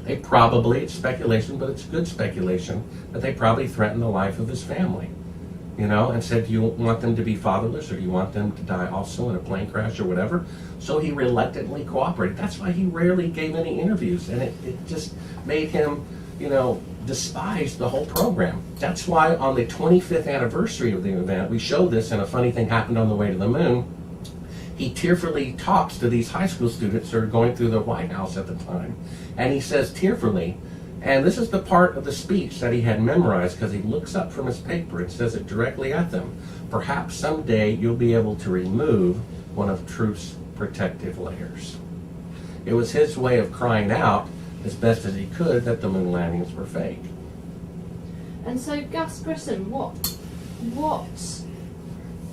B: They probably, it's speculation, but it's good speculation, that they probably threatened the life of his family, and said, do you want them to be fatherless, or do you want them to die also in a plane crash or whatever? So he reluctantly cooperated. That's why he rarely gave any interviews, and it just made him, despise the whole program. That's why on the 25th anniversary of the event, we show this, and a funny thing happened on the way to the moon. He tearfully talks to these high school students who are going through the White House at the time. And he says tearfully, and this is the part of the speech that he had memorized because he looks up from his paper and says it directly at them. Perhaps someday you'll be able to remove one of truth's protective layers. It was his way of crying out as best as he could that the moon landings were fake.
A: And so Gus Grissom, what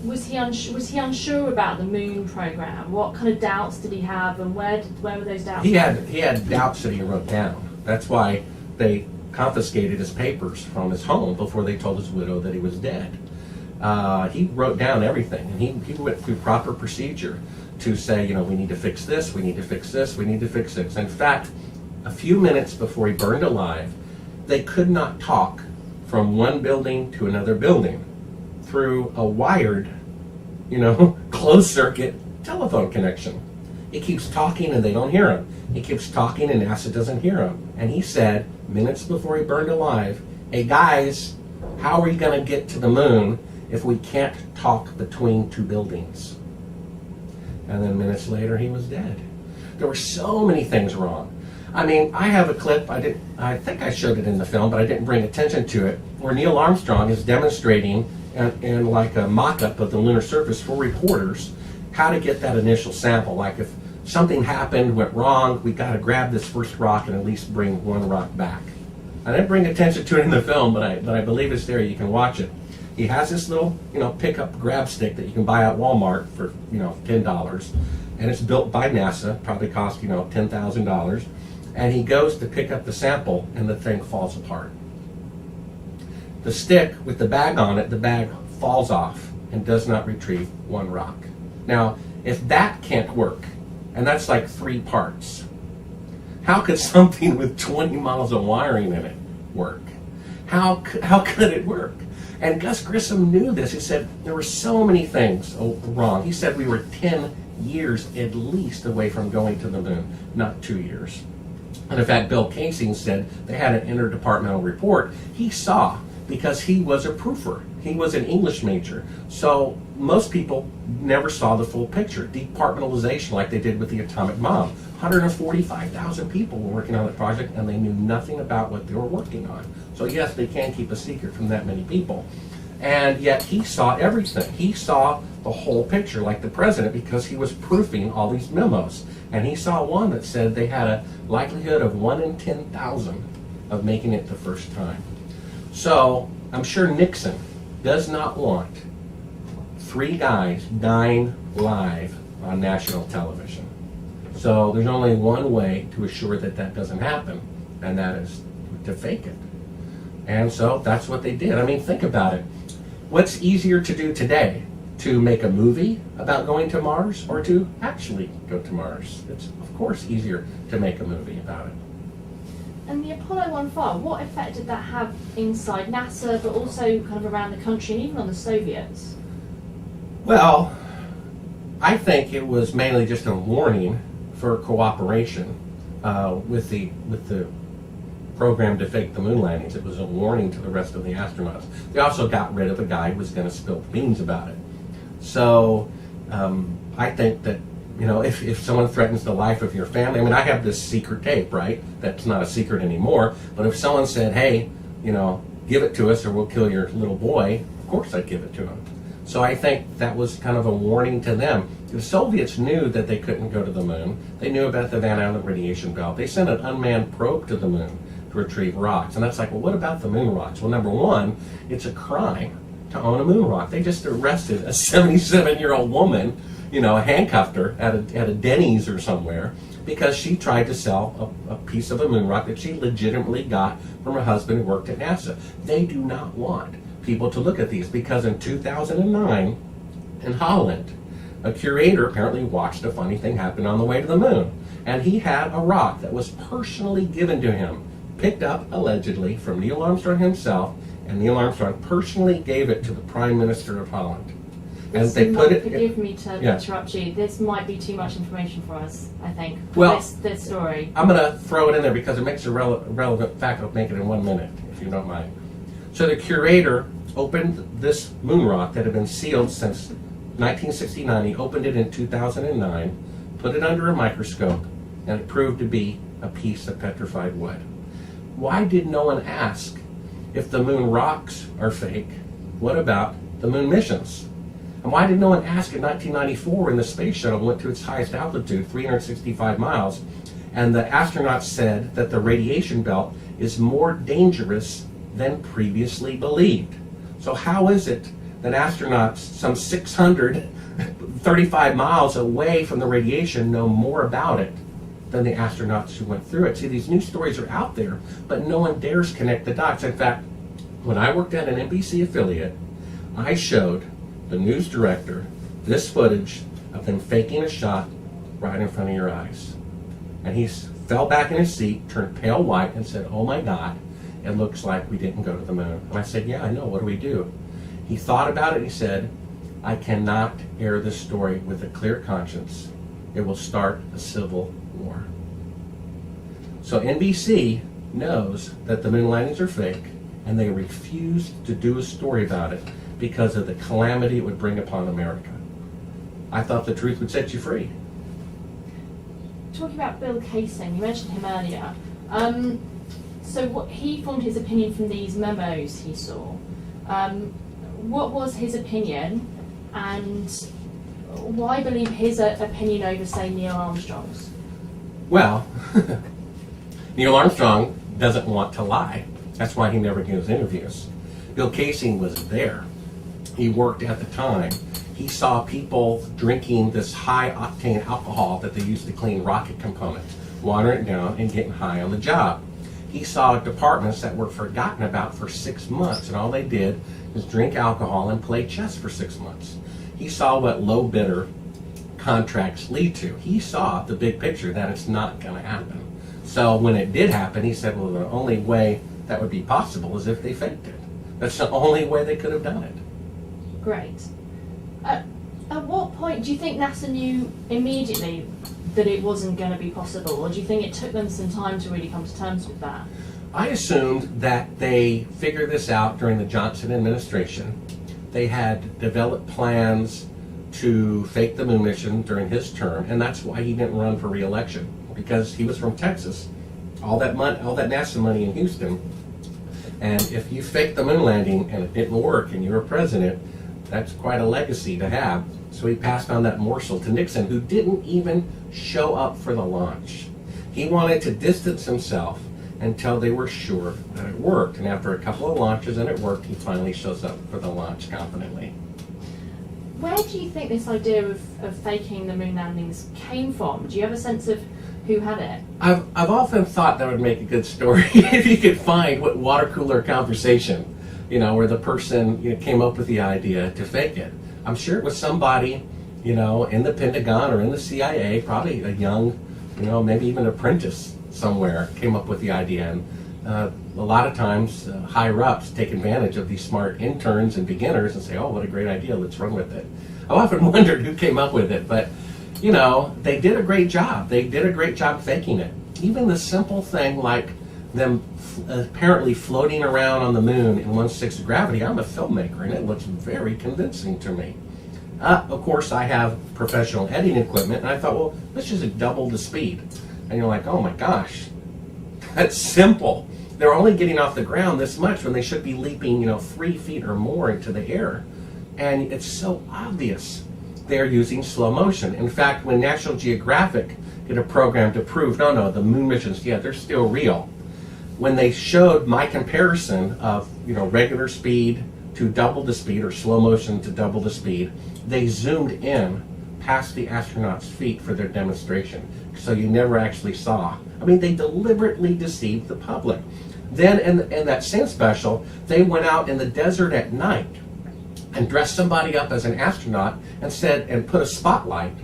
A: was he unsure about the moon program? What kind of doubts did he have, and where were those doubts?
B: He had doubts that he wrote down. That's why they confiscated his papers from his home before they told his widow that he was dead. He wrote down everything, and he went through proper procedure to say, you know, we need to fix this, we need to fix this, we need to fix this. In fact, a few minutes before he burned alive, they could not talk from one building to another building through a wired, you know, closed circuit telephone connection. He keeps talking and they don't hear him. He keeps talking and NASA doesn't hear him. And he said, minutes before he burned alive, hey guys, how are we going to get to the moon if we can't talk between two buildings? And then minutes later, he was dead. There were so many things wrong. I mean, I have a clip, I think I showed it in the film, but I didn't bring attention to it, where Neil Armstrong is demonstrating in like a mock-up of the lunar surface for reporters how to get that initial sample. Like if something happened, went wrong, we got to grab this first rock and at least bring one rock back. I didn't bring attention to it in the film, but I believe it's there. You can watch it. He has this little, you know, pickup grab stick that you can buy at Walmart for, you know, $10, and it's built by NASA. Probably cost, you know, $10,000. And he goes to pick up the sample, and the thing falls apart. The stick with the bag on it, the bag falls off and does not retrieve one rock. Now, if that can't work, and that's like 3 parts, how could something with 20 miles of wiring in it work? How could it work? And Gus Grissom knew this. He said there were so many things wrong. He said we were 10 years at least away from going to the moon, not 2 years. And in fact, Bill Casey said they had an interdepartmental report he saw, because he was a proofer. He was an English major. So most people never saw the full picture. Departmentalization, like they did with the atomic bomb. 145,000 people were working on the project, and they knew nothing about what they were working on. So yes, they can keep a secret from that many people. And yet he saw everything. He saw the whole picture, like the president, because he was proofing all these memos. And he saw one that said they had a likelihood of 1 in 10,000 of making it the first time. So I'm sure Nixon does not want 3 guys dying live on national television. So there's only one way to assure that that doesn't happen, and that is to fake it. And so that's what they did. I mean, think about it. What's easier to do today? To make a movie about going to Mars, or to actually go to Mars? It's, of course, easier to make a movie about it.
A: And the Apollo 1 fire, what effect did that have inside NASA, but also kind of around the country and even on the Soviets?
B: Well, I think it was mainly just a warning for cooperation with the program to fake the moon landings. It was a warning to the rest of the astronauts. They also got rid of a guy who was going to spill the beans about it. So I think that, you know, if someone threatens the life of your family, I mean, I have this secret tape, right? That's not a secret anymore. But if someone said, hey, you know, give it to us or we'll kill your little boy, of course I'd give it to him. So I think that was kind of a warning to them. The Soviets knew that they couldn't go to the moon. They knew about the Van Allen radiation belt. They sent an unmanned probe to the moon to retrieve rocks. And that's like, well, what about the moon rocks? Well, number one, it's a crime to own a moon rock. They just arrested a 77-year-old woman, you know, handcuffed her at a Denny's or somewhere because she tried to sell a piece of a moon rock that she legitimately got from her husband who worked at NASA. They do not want people to look at these because in 2009 in Holland, a curator apparently watched a funny thing happen on the way to the moon. And he had a rock that was personally given to him, picked up allegedly from Neil Armstrong himself, and Neil Armstrong personally gave it to the Prime Minister of Holland. And they put it.
A: Forgive me to interrupt you. This might be too much information for us, I think.
B: Well,
A: this story.
B: I'm going to throw it in there because it makes a relevant fact. I'll make it in 1 minute, if you don't mind. So the curator opened this moon rock that had been sealed since 1969. He opened it in 2009, put it under a microscope, and it proved to be a piece of petrified wood. Why did no one ask if the moon rocks are fake? What about the moon missions? And why did no one ask in 1994 when the space shuttle went to its highest altitude, 365 miles, and the astronauts said that the radiation belt is more dangerous than previously believed? So how is it that astronauts some 635 miles away from the radiation know more about it than the astronauts who went through it. See, these news stories are out there, but no one dares connect the dots. In fact, when I worked at an NBC affiliate, I showed the news director this footage of them faking a shot right in front of your eyes. And he fell back in his seat, turned pale white, and said, "Oh my God, it looks like we didn't go to the moon." And I said, "Yeah, I know, what do we do?" He thought about it and he said, "I cannot air this story with a clear conscience. It will start a civil war." So NBC knows that the moon landings are fake, and they refuse to do a story about it because of the calamity it would bring upon America. I thought the truth would set you free.
A: Talking about Bill Casing, you mentioned him earlier. So what, he formed his opinion from these memos he saw. What was his opinion, and why believe his opinion over, say, Neil Armstrong's?
B: Well, Neil Armstrong doesn't want to lie. That's why he never gives interviews. Bill Casing was there. He worked at the time. He saw people drinking this high-octane alcohol that they used to clean rocket components, watering it down and getting high on the job. He saw departments that were forgotten about for 6 months, and all they did was drink alcohol and play chess for 6 months. He saw what low-bidder contracts lead to. He saw the big picture that it's not going to happen. So when it did happen, he said, well, the only way that would be possible is if they faked it. That's the only way they could have done it.
A: Great. At what point do you think NASA knew immediately that it wasn't going to be possible, or do you think it took them some time to really come to terms with that?
B: I assumed that they figured this out during the Johnson administration. They had developed plans to fake the moon mission during his term, and that's why he didn't run for re-election, because he was from Texas. All that NASA money in Houston, and if you faked the moon landing and it didn't work and you were president, that's quite a legacy to have. So he passed on that morsel to Nixon, who didn't even show up for the launch. He wanted to distance himself until they were sure that it worked. And after a couple of launches and it worked, he finally shows up for the launch confidently.
A: Where do you think this idea of faking the moon landings came from? Do you have a sense of who had it?
B: I've often thought that would make a good story if you could find what water cooler conversation, where the person came up with the idea to fake it. I'm sure it was somebody, in the Pentagon or in the CIA, probably a young, maybe even apprentice somewhere came up with the idea. And a lot of times, higher ups take advantage of these smart interns and beginners and say, "Oh, what a great idea, let's run with it." I've often wondered who came up with it, but they did a great job. They did a great job faking it. Even the simple thing like them apparently floating around on the moon in 1/6 gravity. I'm a filmmaker, and it looks very convincing to me. Of course, I have professional editing equipment, and I thought, well, let's just double the speed. And you're like, oh my gosh, that's simple. They're only getting off the ground this much when they should be leaping, 3 feet or more into the air. And it's so obvious they're using slow motion. In fact, when National Geographic did a program to prove, no, the moon missions, they're still real. When they showed my comparison of, regular speed to double the speed, or slow motion to double the speed, they zoomed in past the astronauts' feet for their demonstration. So you never actually saw. They deliberately deceived the public. Then in that same special, they went out in the desert at night and dressed somebody up as an astronaut and put a spotlight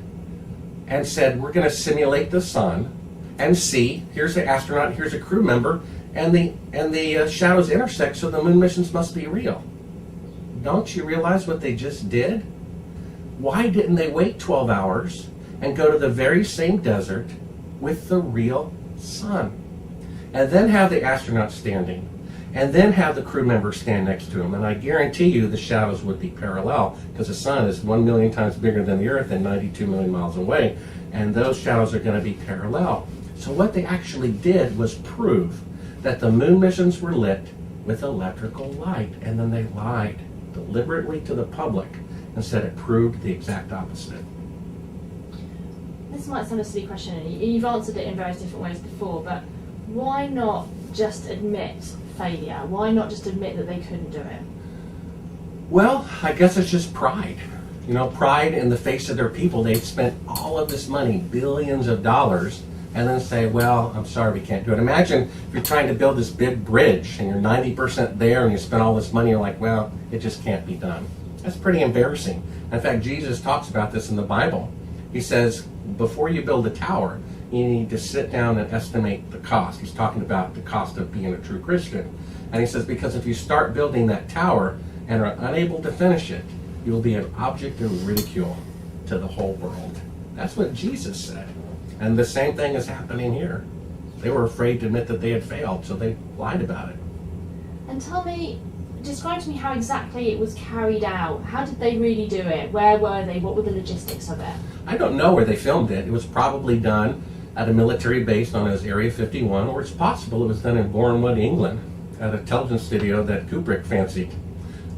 B: and said, we're going to simulate the sun and see, here's the astronaut, here's a crew member, and the shadows intersect, so the moon missions must be real. Don't you realize what they just did? Why didn't they wait 12 hours and go to the very same desert with the real sun? And then have the astronauts standing, and then have the crew members stand next to them. And I guarantee you the shadows would be parallel, because the sun is 1 million times bigger than the Earth and 92 million miles away, and those shadows are going to be parallel. So what they actually did was prove that the moon missions were lit with electrical light, and then they lied deliberately to the public and said it proved the exact opposite.
A: This might sound a silly question, and you've answered it in various different ways before, but why not just admit failure? Why not just admit that they couldn't do it?
B: Well, I guess it's just pride. You know, pride in the face of their people. They've spent all of this money, billions of dollars, and then say, well, I'm sorry, we can't do it. Imagine if you're trying to build this big bridge and you're 90% there and you spend all this money, you're like, well, it just can't be done. That's pretty embarrassing. In fact, Jesus talks about this in the Bible. He says, before you build a tower, you need to sit down and estimate the cost. He's talking about the cost of being a true Christian. And he says, because if you start building that tower and are unable to finish it, you will be an object of ridicule to the whole world. That's what Jesus said. And the same thing is happening here. They were afraid to admit that they had failed, so they lied about it.
A: And describe to me how exactly it was carried out. How did they really do it? Where were they? What were the logistics of it?
B: I don't know where they filmed it. It was probably done at a military base known as Area 51, or it's possible it was done in Bournemouth, England, at a television studio that Kubrick fancied.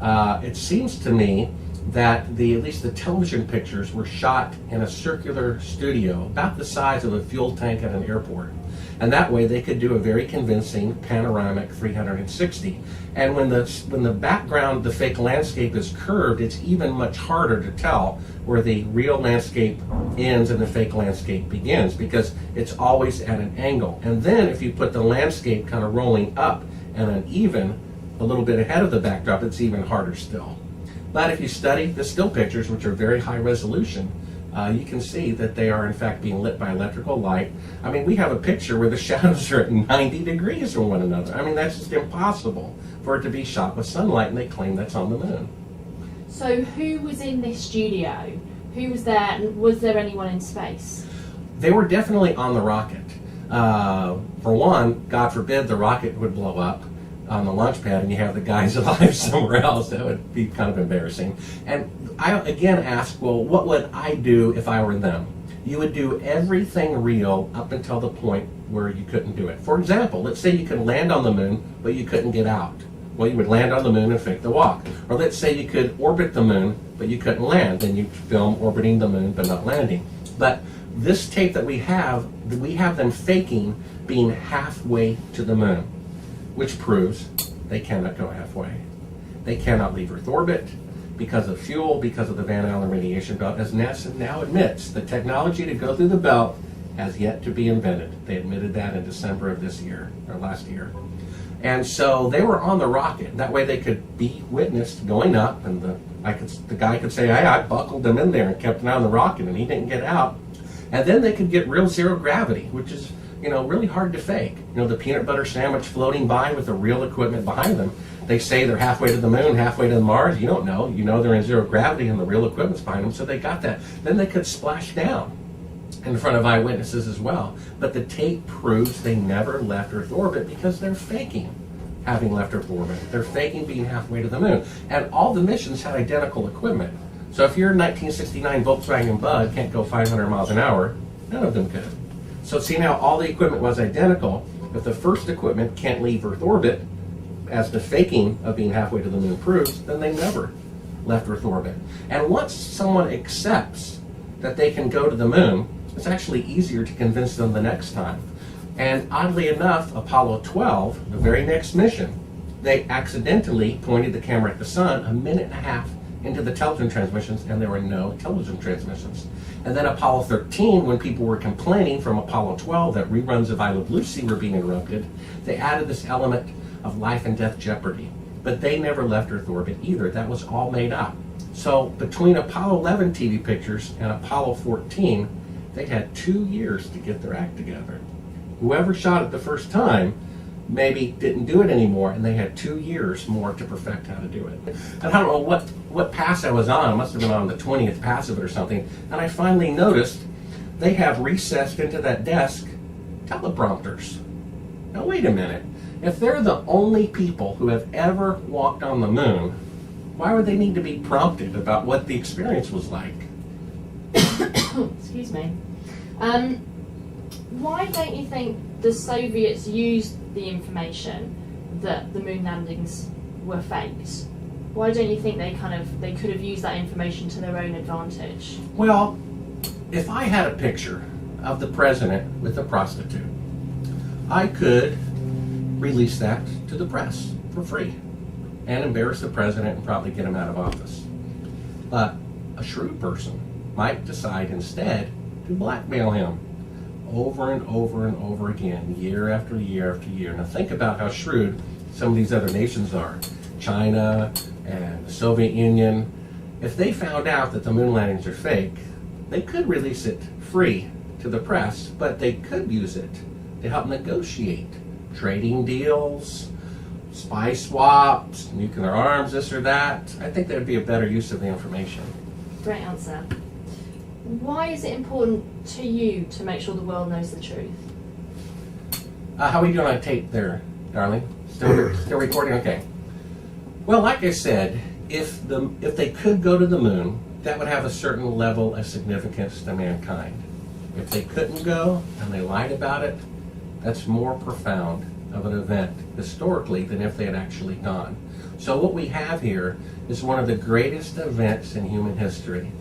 B: It seems to me that at least the television pictures were shot in a circular studio about the size of a fuel tank at an airport. And that way they could do a very convincing panoramic 360. And when the background, the fake landscape is curved, it's even much harder to tell where the real landscape ends and the fake landscape begins, because it's always at an angle. And then if you put the landscape kind of rolling up and uneven a little bit ahead of the backdrop, it's even harder still. But if you study the still pictures, which are very high resolution, you can see that they are in fact being lit by electrical light. I mean, we have a picture where the shadows are at 90 degrees from one another. I mean, that's just impossible for it to be shot with sunlight, and they claim that's on the moon.
A: So who was in this studio? Who was there, and was there anyone in space?
B: They were definitely on the rocket. For one, God forbid the rocket would blow up on the launch pad and you have the guys alive somewhere else. That would be kind of embarrassing. And I again ask, well, what would I do if I were them? You would do everything real up until the point where you couldn't do it. For example, let's say you could land on the moon, but you couldn't get out. Well, you would land on the moon and fake the walk. Or let's say you could orbit the moon, but you couldn't land. Then you'd film orbiting the moon, but not landing. But this tape that we have them faking being halfway to the moon, which proves they cannot go halfway. They cannot leave Earth orbit because of fuel, because of the Van Allen radiation belt. As NASA now admits, the technology to go through the belt has yet to be invented. They admitted that in December of this year, or last year. And so they were on the rocket. That way they could be witnessed going up, and the guy could say, hey, I buckled him in there and kept him on the rocket, and he didn't get out. And then they could get real zero gravity, which is, really hard to fake. The peanut butter sandwich floating by with the real equipment behind them. They say they're halfway to the moon, halfway to Mars. You don't know. You know they're in zero gravity and the real equipment's behind them, so they got that. Then they could splash down in front of eyewitnesses as well. But the tape proves they never left Earth orbit because they're faking having left Earth orbit. They're faking being halfway to the moon. And all the missions had identical equipment. So if your 1969 Volkswagen Bug can't go 500 miles an hour, none of them could. So see now, all the equipment was identical. If the first equipment can't leave Earth orbit, as the faking of being halfway to the moon proves, then they never left Earth orbit. And once someone accepts that they can go to the moon, it's actually easier to convince them the next time. And oddly enough, Apollo 12, the very next mission, they accidentally pointed the camera at the sun a minute and a half into the television transmissions, and there were no television transmissions. And then Apollo 13, when people were complaining from Apollo 12 that reruns of I Love Lucy were being interrupted, they added this element of life and death jeopardy. But they never left Earth orbit either. That was all made up. So between Apollo 11 TV pictures and Apollo 14, they had 2 years to get their act together. Whoever shot it the first time maybe didn't do it anymore, and they had 2 years more to perfect how to do it. And I don't know what pass I was on. I must have been on the 20th pass of it or something. And I finally noticed they have recessed into that desk teleprompters. Now wait a minute. If they're the only people who have ever walked on the moon, why would they need to be prompted about what the experience was like?
A: Excuse me. Why don't you think the Soviets used the information that the moon landings were faked? Why don't you think they could have used that information to their own advantage?
B: Well, if I had a picture of the president with a prostitute, I could release that to the press for free. and embarrass the president and probably get him out of office. But a shrewd person might decide instead to blackmail him over and over and over again, year after year after year. Now think about how shrewd some of these other nations are. China and the Soviet Union. If they found out that the moon landings are fake, they could release it free to the press, but they could use it to help negotiate trading deals, spy swaps, nuclear arms, this or that. I think that would be a better use of the information.
A: Great answer. Why is it important to you to make sure the world knows the truth?
B: How are we doing on tape there, darling? Still recording? Okay. Well, like I said, if they could go to the moon, that would have a certain level of significance to mankind. If they couldn't go and they lied about it, that's more profound of an event historically than if they had actually gone. So what we have here is one of the greatest events in human history,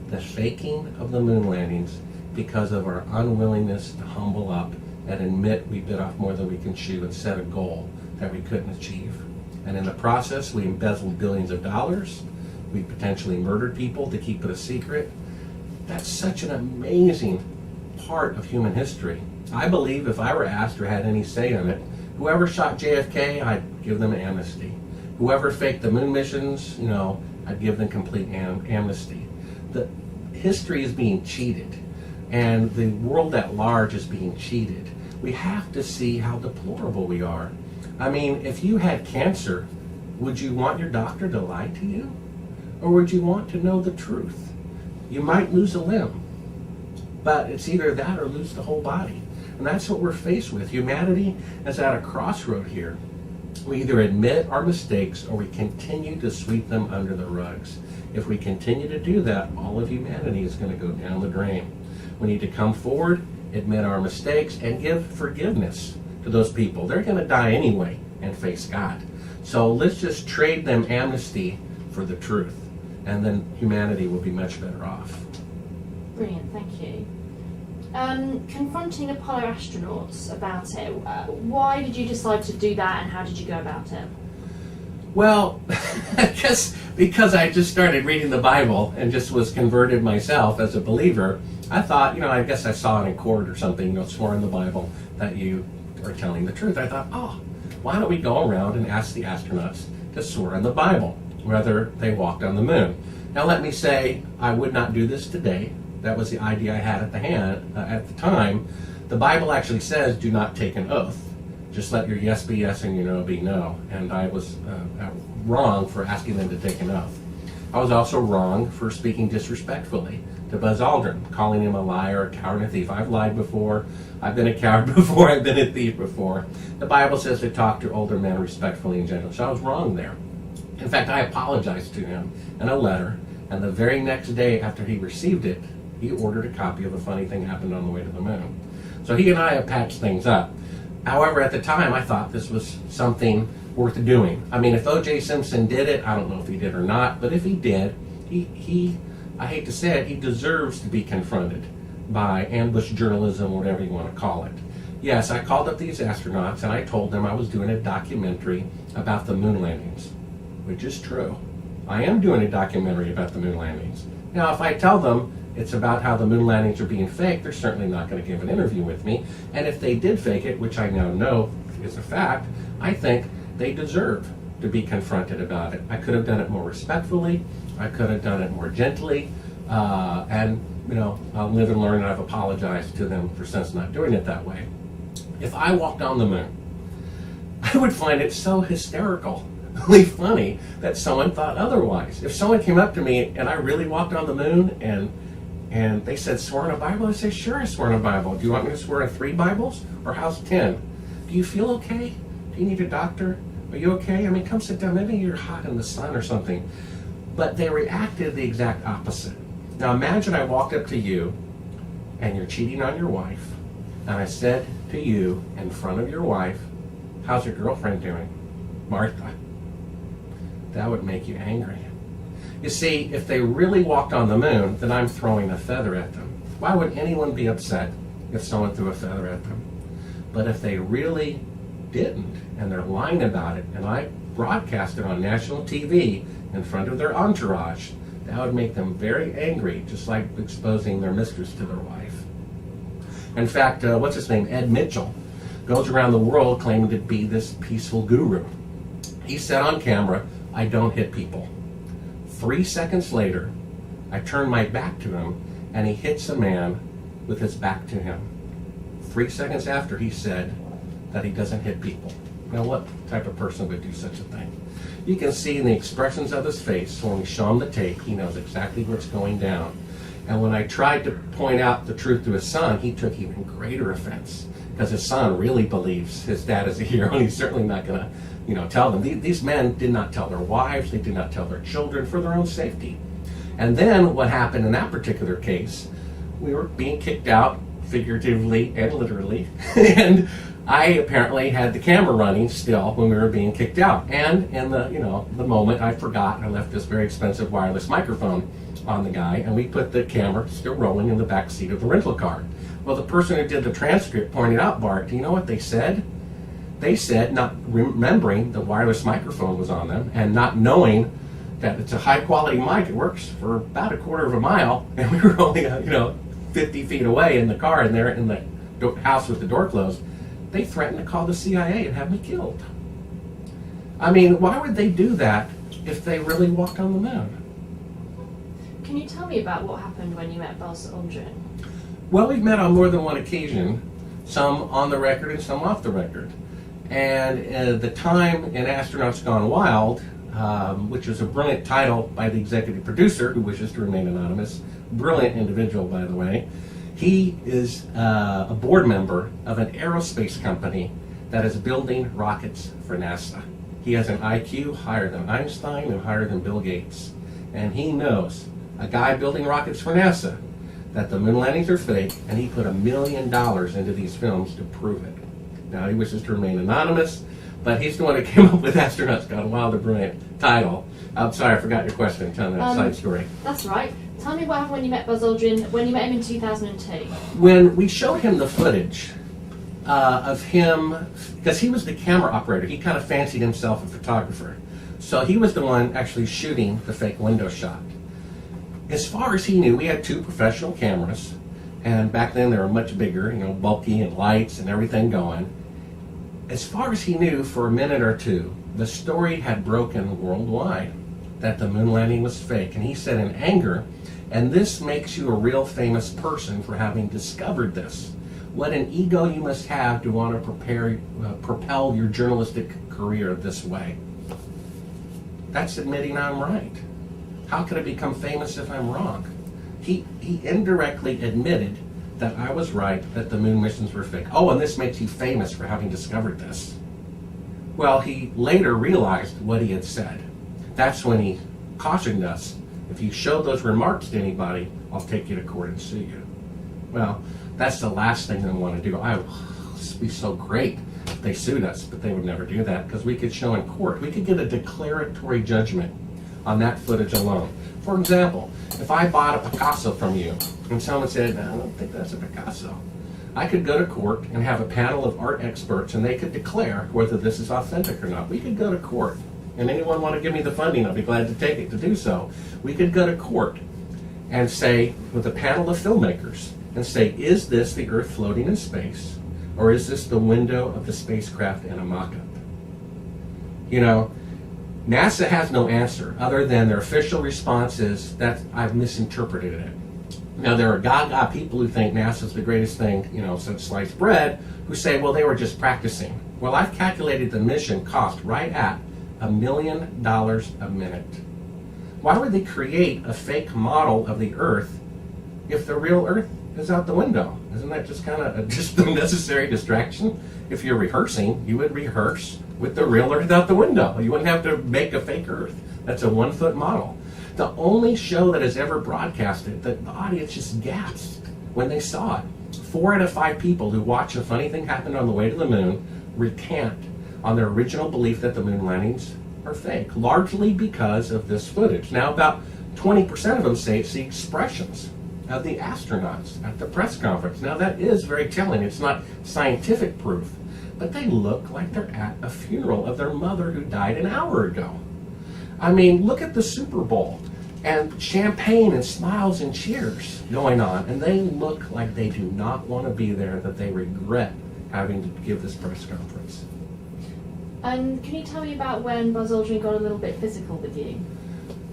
B: the faking of the moon landings because of our unwillingness to humble up and admit we bit off more than we can chew and set a goal that we couldn't achieve. And in the process, we embezzled billions of dollars. We potentially murdered people to keep it a secret. That's such an amazing part of human history. I believe if I were asked or had any say in it, whoever shot JFK, I'd give them amnesty. Whoever faked the moon missions, I'd give them complete amnesty. The history is being cheated, and the world at large is being cheated. We have to see how deplorable we are. I mean, if you had cancer, would you want your doctor to lie to you? Or would you want to know the truth? You might lose a limb, but it's either that or lose the whole body. And that's what we're faced with. Humanity is at a crossroad here. We either admit our mistakes or we continue to sweep them under the rugs. If we continue to do that, all of humanity is going to go down the drain. We need to come forward, admit our mistakes, and give forgiveness to those people. They're going to die anyway and face God. So let's just trade them amnesty for the truth, and then humanity will be much better off.
A: Brilliant, thank you. Confronting Apollo astronauts about it, why did you decide to do that and how did you go about it?
B: Well, because I just started reading the Bible and just was converted myself as a believer, I thought, I guess I saw it in court or something, swore in the Bible that you are telling the truth. I thought, why don't we go around and ask the astronauts to swear in the Bible, whether they walked on the moon. Now let me say, I would not do this today. That was the idea I had at the time. The Bible actually says, do not take an oath. Just let your yes be yes and your no be no. And I was wrong for asking them to take an oath. I was also wrong for speaking disrespectfully to Buzz Aldrin, calling him a liar, a coward, and a thief. I've lied before. I've been a coward before. I've been a thief before. The Bible says to talk to older men respectfully and gently. So I was wrong there. In fact, I apologized to him in a letter, and the very next day after he received it, he ordered a copy of A Funny Thing Happened on the Way to the Moon. So he and I have patched things up. However, at the time, I thought this was something worth doing. I mean, if O.J. Simpson did it, I don't know if he did or not, but if he did, he I hate to say it, he deserves to be confronted by ambush journalism, whatever you want to call it. Yes, I called up these astronauts and I told them I was doing a documentary about the moon landings, which is true. I am doing a documentary about the moon landings. Now, if I tell them it's about how the moon landings are being faked, they're certainly not going to give an interview with me. And if they did fake it, which I now know is a fact, I think they deserve to be confronted about it. I could have done it more respectfully. I could have done it more gently. And I'll live and learn, and I've apologized to them for since not doing it that way. If I walked on the moon, I would find it so hysterically funny that someone thought otherwise. If someone came up to me and I really walked on the moon and they said, swear in a Bible, I'd say, sure, I swear in a Bible. Do you want me to swear in 3 Bibles or how's 10? Do you feel okay? Do you need a doctor? Are you okay? I mean, come sit down. Maybe you're hot in the sun or something. But they reacted the exact opposite. Now imagine I walked up to you and you're cheating on your wife, and I said to you in front of your wife, how's your girlfriend doing? Martha. That would make you angry. You see, if they really walked on the moon, then I'm throwing a feather at them. Why would anyone be upset if someone threw a feather at them? But if they really didn't, and they're lying about it, and I broadcast it on national TV in front of their entourage, that would make them very angry, just like exposing their mistress to their wife. In fact, what's his name? Ed Mitchell goes around the world claiming to be this peaceful guru. He said on camera, "I don't hit people." 3 seconds later, I turn my back to him and he hits a man with his back to him. 3 seconds after, he said that he doesn't hit people. Now, what type of person would do such a thing? You can see in the expressions of his face, when we show him the tape, he knows exactly what's going down. And when I tried to point out the truth to his son, he took even greater offense, because his son really believes his dad is a hero, and he's certainly not going to, tell them. These men did not tell their wives, they did not tell their children for their own safety. And then what happened in that particular case, we were being kicked out, figuratively and literally, and I apparently had the camera running still when we were being kicked out. And in the moment, I forgot, I left this very expensive wireless microphone on the guy, and we put the camera still rolling in the back seat of the rental car. Well, the person who did the transcript pointed out, Bart, do you know what they said? They said, not remembering the wireless microphone was on them, and not knowing that it's a high quality mic, it works for about a quarter of a mile, and we were only 50 feet away in the car, and they're in the house with the door closed. They threatened to call the CIA and have me killed. I mean, why would they do that if they really walked on the moon?
A: Can you tell me about what happened when you met Buzz Aldrin?
B: Well, we've met on more than one occasion, some on the record and some off the record. And the time in Astronauts Gone Wild, which was a brilliant title by the executive producer, who wishes to remain anonymous, brilliant individual, by the way. He is a board member of an aerospace company that is building rockets for NASA. He has an IQ higher than Einstein and higher than Bill Gates. And he knows, a guy building rockets for NASA, that the moon landings are fake, and he put $1 million into these films to prove it. Now, he wishes to remain anonymous, but he's the one who came up with Astronauts Gone Wild, a brilliant title. I'm sorry, I forgot your question. Tell me that side story.
A: That's right. Tell me what happened when you met Buzz Aldrin, when you met him in 2002.
B: When we showed him the footage of him, because he was the camera operator, he kind of fancied himself a photographer. So he was the one actually shooting the fake window shot. As far as he knew, we had 2 professional cameras, and back then they were much bigger, bulky and lights and everything going. As far as he knew, for a minute or two, the story had broken worldwide that the moon landing was fake. And he said in anger, "And this makes you a real famous person for having discovered this. What an ego you must have to want to propel your journalistic career this way." That's admitting I'm right. How could I become famous if I'm wrong? He indirectly admitted that I was right, that the moon missions were fake. Oh, and this makes you famous for having discovered this. Well, he later realized what he had said. That's when he cautioned us, if you show those remarks to anybody, I'll take you to court and sue you. Well, that's the last thing they want to do. It would be so great if they sued us, but they would never do that, because we could show in court. We could get a declaratory judgment on that footage alone. For example, if I bought a Picasso from you, and someone said, "No, I don't think that's a Picasso," I could go to court and have a panel of art experts, and they could declare whether this is authentic or not. We could go to court. And anyone want to give me the funding, I'll be glad to take it to do so. We could go to court and say, with a panel of filmmakers, and say, is this the Earth floating in space, or is this the window of the spacecraft in a mock-up? NASA has no answer other than their official response is that I've misinterpreted it. Now, there are gaga people who think NASA's the greatest thing, since sliced bread, who say, well, they were just practicing. Well, I've calculated the mission cost right at $1 million a minute. Why would they create a fake model of the Earth if the real Earth is out the window? Isn't that just kind of just a necessary distraction? If you're rehearsing, you would rehearse with the real Earth out the window. You wouldn't have to make a fake Earth. That's a 1-foot model. The only show that has ever broadcasted, the audience just gasped when they saw it. 4 out of 5 people who watch A Funny Thing Happened on the Way to the Moon recant on their original belief that the moon landings are fake, largely because of this footage. Now, about 20% of them say it's the expressions of the astronauts at the press conference. Now, that is very telling. It's not scientific proof, but they look like they're at a funeral of their mother who died an hour ago. I mean, look at the Super Bowl, and champagne and smiles and cheers going on, and they look like they do not want to be there, that they regret having to give this press conference.
A: And can you tell me about when Buzz Aldrin got a little bit physical with you?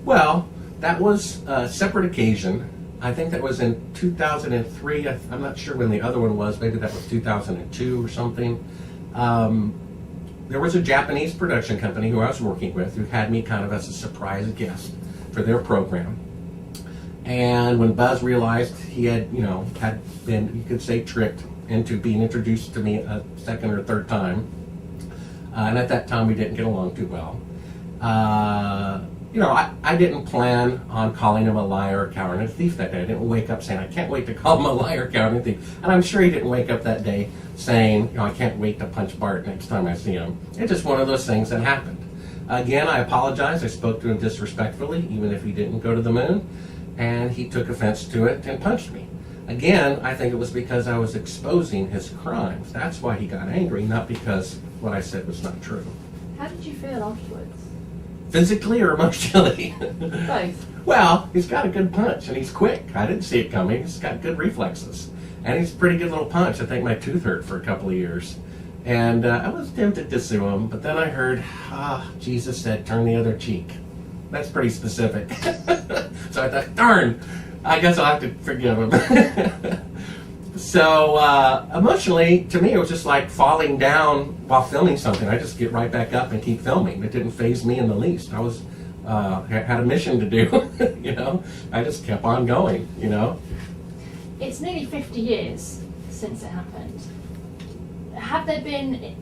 B: Well, that was a separate occasion. I think that was in 2003. I'm not sure when the other one was. Maybe that was 2002 or something. There was a Japanese production company who I was working with who had me kind of as a surprise guest for their program. And when Buzz realized he had been, you could say, tricked into being introduced to me a second or third time, and at that time we didn't get along too well. I didn't plan on calling him a liar, a coward, and a thief that day. I didn't wake up saying, I can't wait to call him a liar, coward, and a thief. And I'm sure he didn't wake up that day saying, I can't wait to punch Bart next time I see him. It's just one of those things that happened. Again, I apologize. I spoke to him disrespectfully, even if he didn't go to the moon, and he took offense to it and punched me. Again, I think it was because I was exposing his crimes. That's why he got angry, not because what I said was not true.
A: How did you feel afterwards?
B: Physically or emotionally?
A: Both.
B: Well, he's got a good punch, and he's quick. I didn't see it coming. He's got good reflexes. And he's a pretty good little punch. I think my tooth hurt for a couple of years. And I was tempted to sue him, but then I heard, Jesus said, turn the other cheek. That's pretty specific. So I thought, darn, I guess I'll have to forgive him. So emotionally, to me, it was just like falling down while filming something. I just get right back up and keep filming. It didn't faze me in the least. I was had a mission to do. I just kept on going.
A: It's nearly 50 years since it happened. Have there been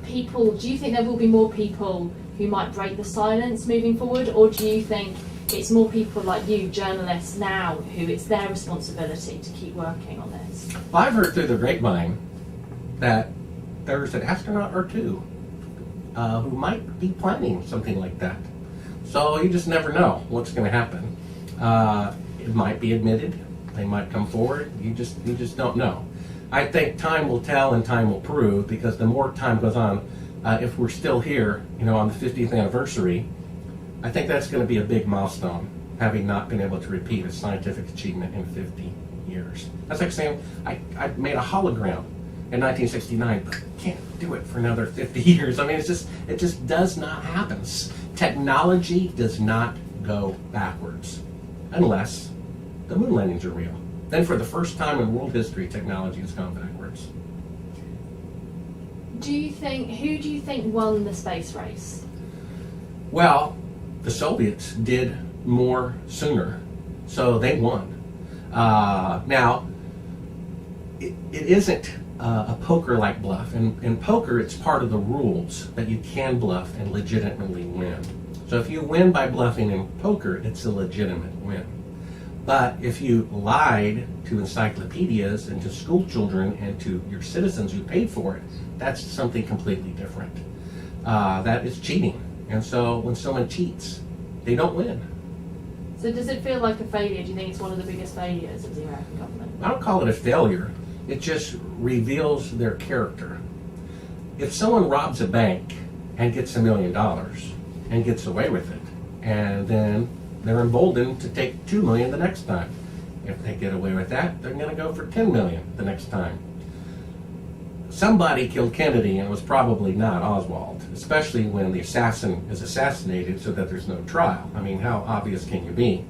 A: people? Do you think there will be more people who might break the silence moving forward, or do you think it's more people like you, journalists now, who it's their responsibility to keep working on this?
B: Well, I've heard through the grapevine that there's an astronaut or two who might be planning something like that. So you just never know what's going to happen. It might be admitted. They might come forward. You just don't know. I think time will tell and time will prove, because the more time goes on, if we're still here, on the 50th anniversary, I think that's going to be a big milestone, having not been able to repeat a scientific achievement in 50 years. That's like saying I made a hologram in 1969, but can't do it for another 50 years. I mean, it just does not happen. Technology does not go backwards unless the moon landings are real. Then for the first time in world history, technology has gone backwards.
A: Who do you think won the space race?
B: Well, the Soviets did more sooner, so they won. Now, it isn't a poker-like bluff. In poker, it's part of the rules that you can bluff and legitimately win. So if you win by bluffing in poker, it's a legitimate win. But if you lied to encyclopedias and to school children and to your citizens who paid for it, that's something completely different. That is cheating. And so when someone cheats, they don't win.
A: So does it feel like a failure? Do you think it's one of the biggest failures of the American government?
B: I don't call it a failure. It just reveals their character. If someone robs a bank and gets $1 million and gets away with it, and then they're emboldened to take $2 million the next time. If they get away with that, they're going to go for $10 million the next time. Somebody killed Kennedy, and it was probably not Oswald, especially when the assassin is assassinated so that there's no trial. I mean, how obvious can you be?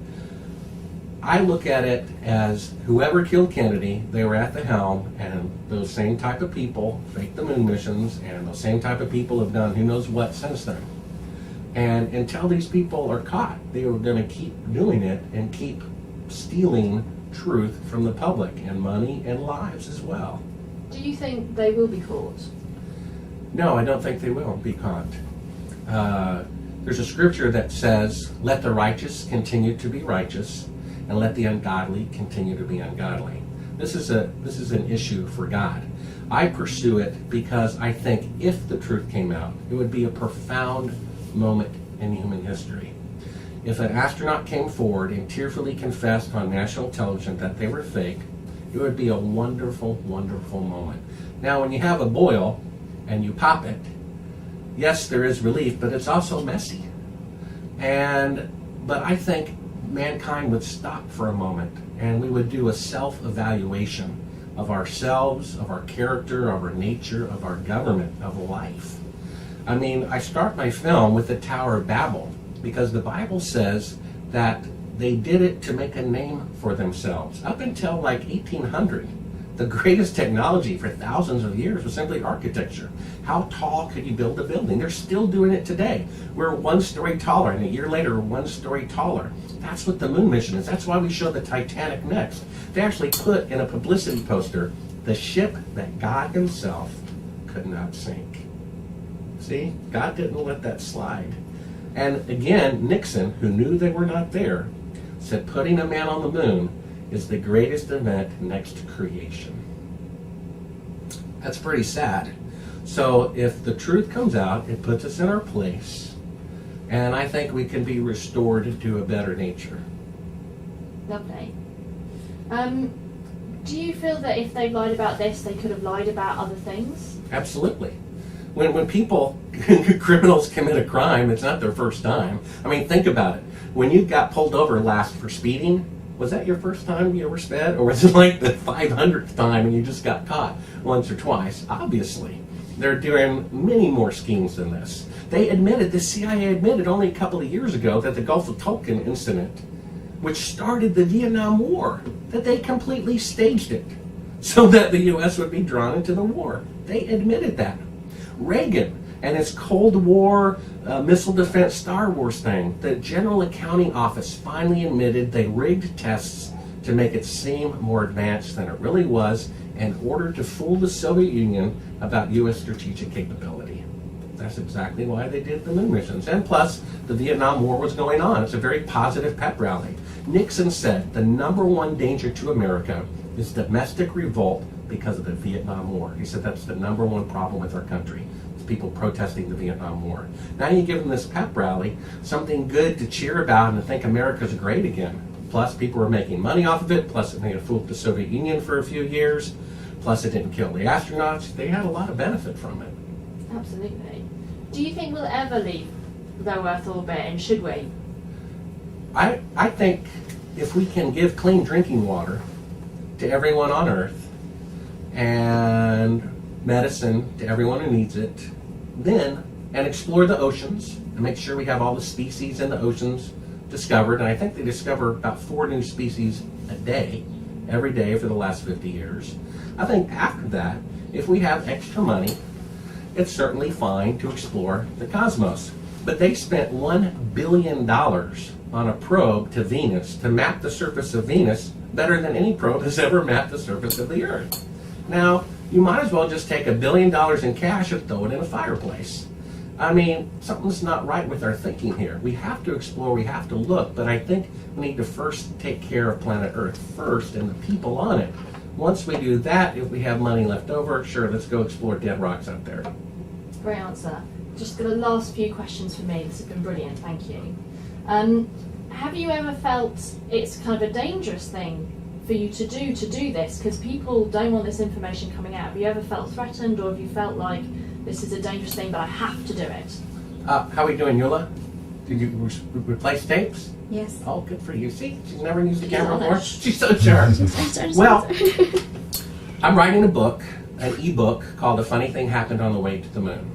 B: I look at it as whoever killed Kennedy, they were at the helm, and those same type of people faked the moon missions, and those same type of people have done who knows what since then. And until these people are caught, they are going to keep doing it and keep stealing truth from the public, and money and lives as well.
A: Do you think they will be caught?
B: No, I don't think they will be caught. There's a scripture that says, let the righteous continue to be righteous, and let the ungodly continue to be ungodly. This is an issue for God. I pursue it because I think if the truth came out, it would be a profound moment in human history. If an astronaut came forward and tearfully confessed on national television that they were fake, it would be a wonderful, wonderful moment. Now, when you have a boil and you pop it, yes, there is relief, but it's also messy. But I think mankind would stop for a moment and we would do a self-evaluation of ourselves, of our character, of our nature, of our government, of life. I mean, I start my film with the Tower of Babel because the Bible says that they did it to make a name for themselves. Up until like 1800, the greatest technology for thousands of years was simply architecture. How tall could you build a building? They're still doing it today. We're 1 story taller, and a year later, we're 1 story taller. That's what the moon mission is. That's why we show the Titanic next. They actually put in a publicity poster the ship that God himself could not sink. See, God didn't let that slide. And again, Nixon, who knew they were not there, said putting a man on the moon is the greatest event next to creation. That's pretty sad. So if the truth comes out, it puts us in our place, and I think we can be restored to a better nature.
A: Lovely. Do you feel that if they lied about this, they could have lied about other things?
B: Absolutely. When people, criminals commit a crime, it's not their first time. I mean, think about it. When you got pulled over last for speeding, was that your first time you ever sped? Or was it like the 500th time and you just got caught once or twice? Obviously. They're doing many more schemes than this. The CIA admitted only a couple of years ago that the Gulf of Tonkin incident, which started the Vietnam War, that they completely staged it so that the U.S. would be drawn into the war. They admitted that. Reagan and his Cold War missile defense Star Wars thing, the General Accounting Office finally admitted they rigged tests to make it seem more advanced than it really was in order to fool the Soviet Union about U.S. strategic capability. That's exactly why they did the moon missions. And plus, the Vietnam War was going on. It's a very positive pep rally. Nixon said the number one danger to America is domestic revolt because of the Vietnam War. He said that's the number one problem with our country. It's people protesting the Vietnam War. Now you give them this pep rally, something good to cheer about and to think America's great again. Plus, people were making money off of it. Plus, it made a fool of the Soviet Union for a few years. Plus, it didn't kill the astronauts. They had a lot of benefit from it.
A: Absolutely. Do you think we'll ever leave low Earth orbit, and should we?
B: I think if we can give clean drinking water to everyone on Earth and medicine to everyone who needs it, and explore the oceans and make sure we have all the species in the oceans discovered, and I think they discover about 4 new species a day, every day for the last 50 years. I think after that, if we have extra money, it's certainly fine to explore the cosmos. But they spent $1 billion on a probe to Venus to map the surface of Venus better than any probe has ever mapped the surface of the Earth. Now, you might as well just take $1 billion in cash and throw it in a fireplace. I mean, something's not right with our thinking here. We have to explore, we have to look, but I think we need to first take care of planet Earth first and the people on it. Once we do that, if we have money left over, sure, let's go explore dead rocks out there.
A: Great answer. Just the last few questions for me. This has been brilliant, thank you. Have you ever felt it's kind of a dangerous thing for you to do this? Because people don't want this information coming out. Have you ever felt threatened, or have you felt like this is a dangerous thing, but I have to do it?
B: How are we doing, Eula? Did you replace tapes?
C: Yes.
B: Oh, good for you. See, she's never used the camera
A: honest.
B: before. She's so sharp. Well, I'm writing a book, an ebook called A Funny Thing Happened on the Way to the Moon.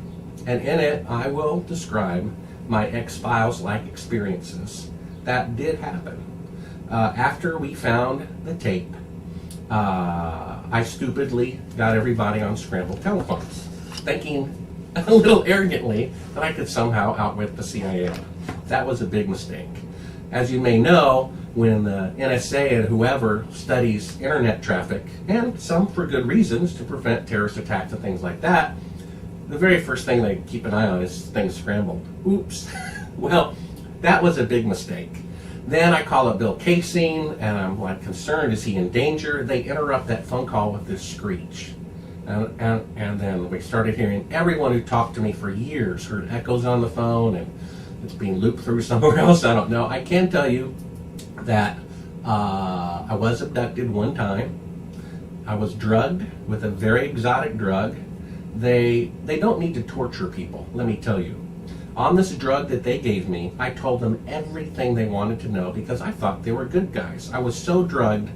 B: And in it, I will describe my X-Files-like experiences that did happen. After we found the tape, I stupidly got everybody on scrambled telephones, thinking a little arrogantly that I could somehow outwit the CIA. That was a big mistake. As you may know, when the NSA and whoever studies internet traffic, and some for good reasons to prevent terrorist attacks and things like that, the very first thing they keep an eye on is things scrambled. Oops. Well, that was a big mistake. Then I call up Bill Casing, and I'm like concerned, is he in danger? They interrupt that phone call with this screech. And then we started hearing everyone who talked to me for years heard echoes on the phone, and it's being looped through somewhere else. I don't know. I can tell you that I was abducted one time. I was drugged with a very exotic drug, They don't need to torture people, let me tell you. On this drug that they gave me, I told them everything they wanted to know because I thought they were good guys. I was so drugged,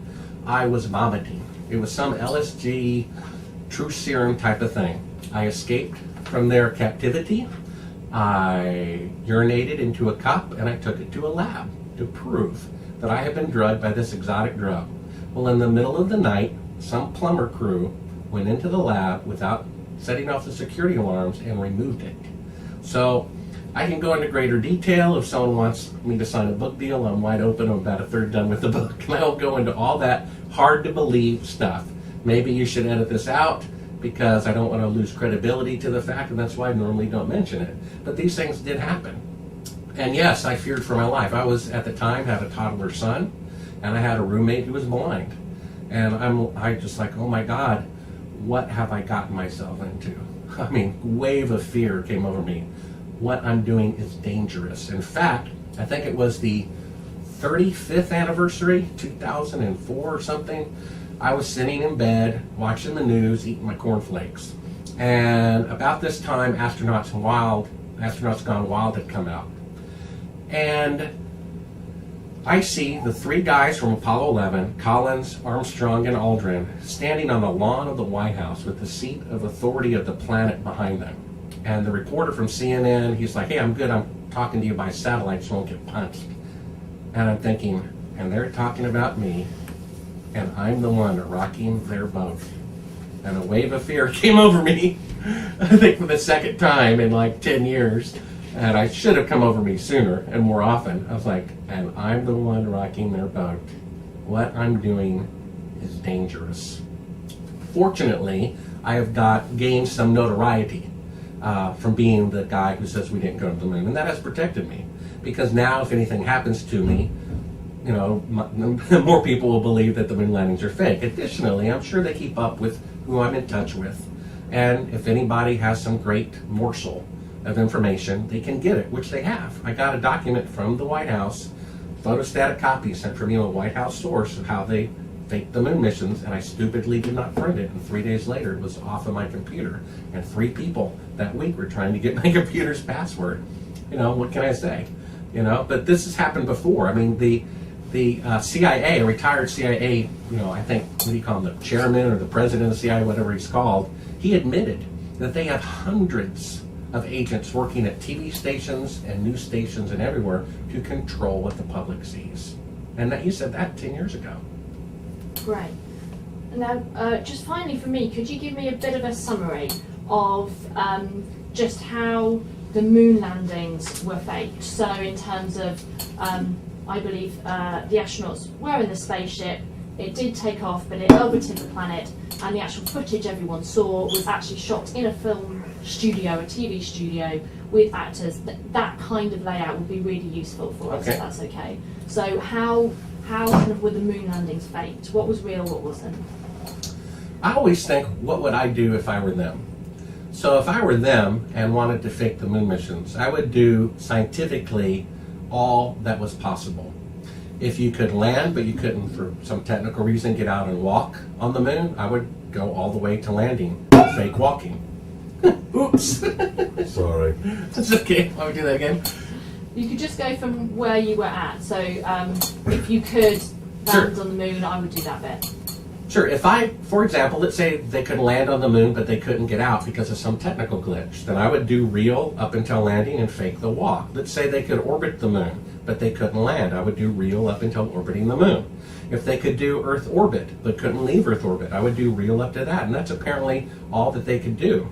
B: I was vomiting. It was some LSD, true serum type of thing. I escaped from their captivity. I urinated into a cup and I took it to a lab to prove that I had been drugged by this exotic drug. Well, in the middle of the night, some plumber crew went into the lab without setting off the security alarms and removed it. So I can go into greater detail if someone wants me to sign a book deal. I'm wide open. I'm about a third done with the book. And I'll go into all that hard to believe stuff. Maybe you should edit this out because I don't want to lose credibility to the fact, and that's why I normally don't mention it. But these things did happen. And yes, I feared for my life. I was, at the time, had a toddler son, and I had a roommate who was blind. And I just like, oh my God, what have I gotten myself into? I mean, wave of fear came over me. What I'm doing is dangerous. In fact, I think it was the 35th anniversary, 2004 or something. I was sitting in bed, watching the news, eating my cornflakes. And about this time, Astronauts Gone Wild had come out. And I see the three guys from Apollo 11, Collins, Armstrong, and Aldrin, standing on the lawn of the White House with the seat of authority of the planet behind them. And the reporter from CNN, he's like, hey, I'm good, I'm talking to you by satellite so I won't get punched. And I'm thinking, and they're talking about me, and I'm the one rocking their boat. And a wave of fear came over me, I think for the second time in like 10 years. And I should have come over me sooner and more often. I was like, and I'm the one rocking their boat. What I'm doing is dangerous. Fortunately, I have gained some notoriety from being the guy who says we didn't go to the moon. And that has protected me. Because now if anything happens to me, you know, more people will believe that the moon landings are fake. Additionally, I'm sure they keep up with who I'm in touch with. And if anybody has some great morsel of information, they can get it, which they have. I got a document from the White House, photostatic copy sent from a White House source of how they faked the moon missions, and I stupidly did not print it. And 3 days later, it was off of my computer. And 3 people that week were trying to get my computer's password. You know, what can I say? You know, but this has happened before. I mean, the CIA, a retired CIA, you know, I think, what do you call him, the chairman or the president of the CIA, whatever he's called, he admitted that they have hundreds of agents working at TV stations and news stations and everywhere to control what the public sees. And that, he said that 10 years ago.
A: Right. Now, just finally for me, could you give me a bit of a summary of just how the moon landings were faked? So in terms of, I believe the astronauts were in the spaceship, it did take off, but it orbited the planet, and the actual footage everyone saw was actually shot in a film studio, a TV studio, with actors. That kind of layout would be really useful for us, if that's okay. So how kind of were the moon landings faked? What was real, what wasn't?
B: I always think, what would I do if I were them? So if I were them and wanted to fake the moon missions, I would do scientifically all that was possible. If you could land, but you couldn't, for some technical reason, get out and walk on the moon, I would go all the way to landing, fake walking. Oops.
C: Sorry.
B: That's okay. Let me do that again.
A: You could just go from where you were at. So if you could land on the moon, I would do that bit.
B: Sure. If I, for example, let's say they could land on the moon, but they couldn't get out because of some technical glitch, then I would do real up until landing and fake the walk. Let's say they could orbit the moon, but they couldn't land. I would do real up until orbiting the moon. If they could do Earth orbit, but couldn't leave Earth orbit, I would do real up to that. And that's apparently all that they could do,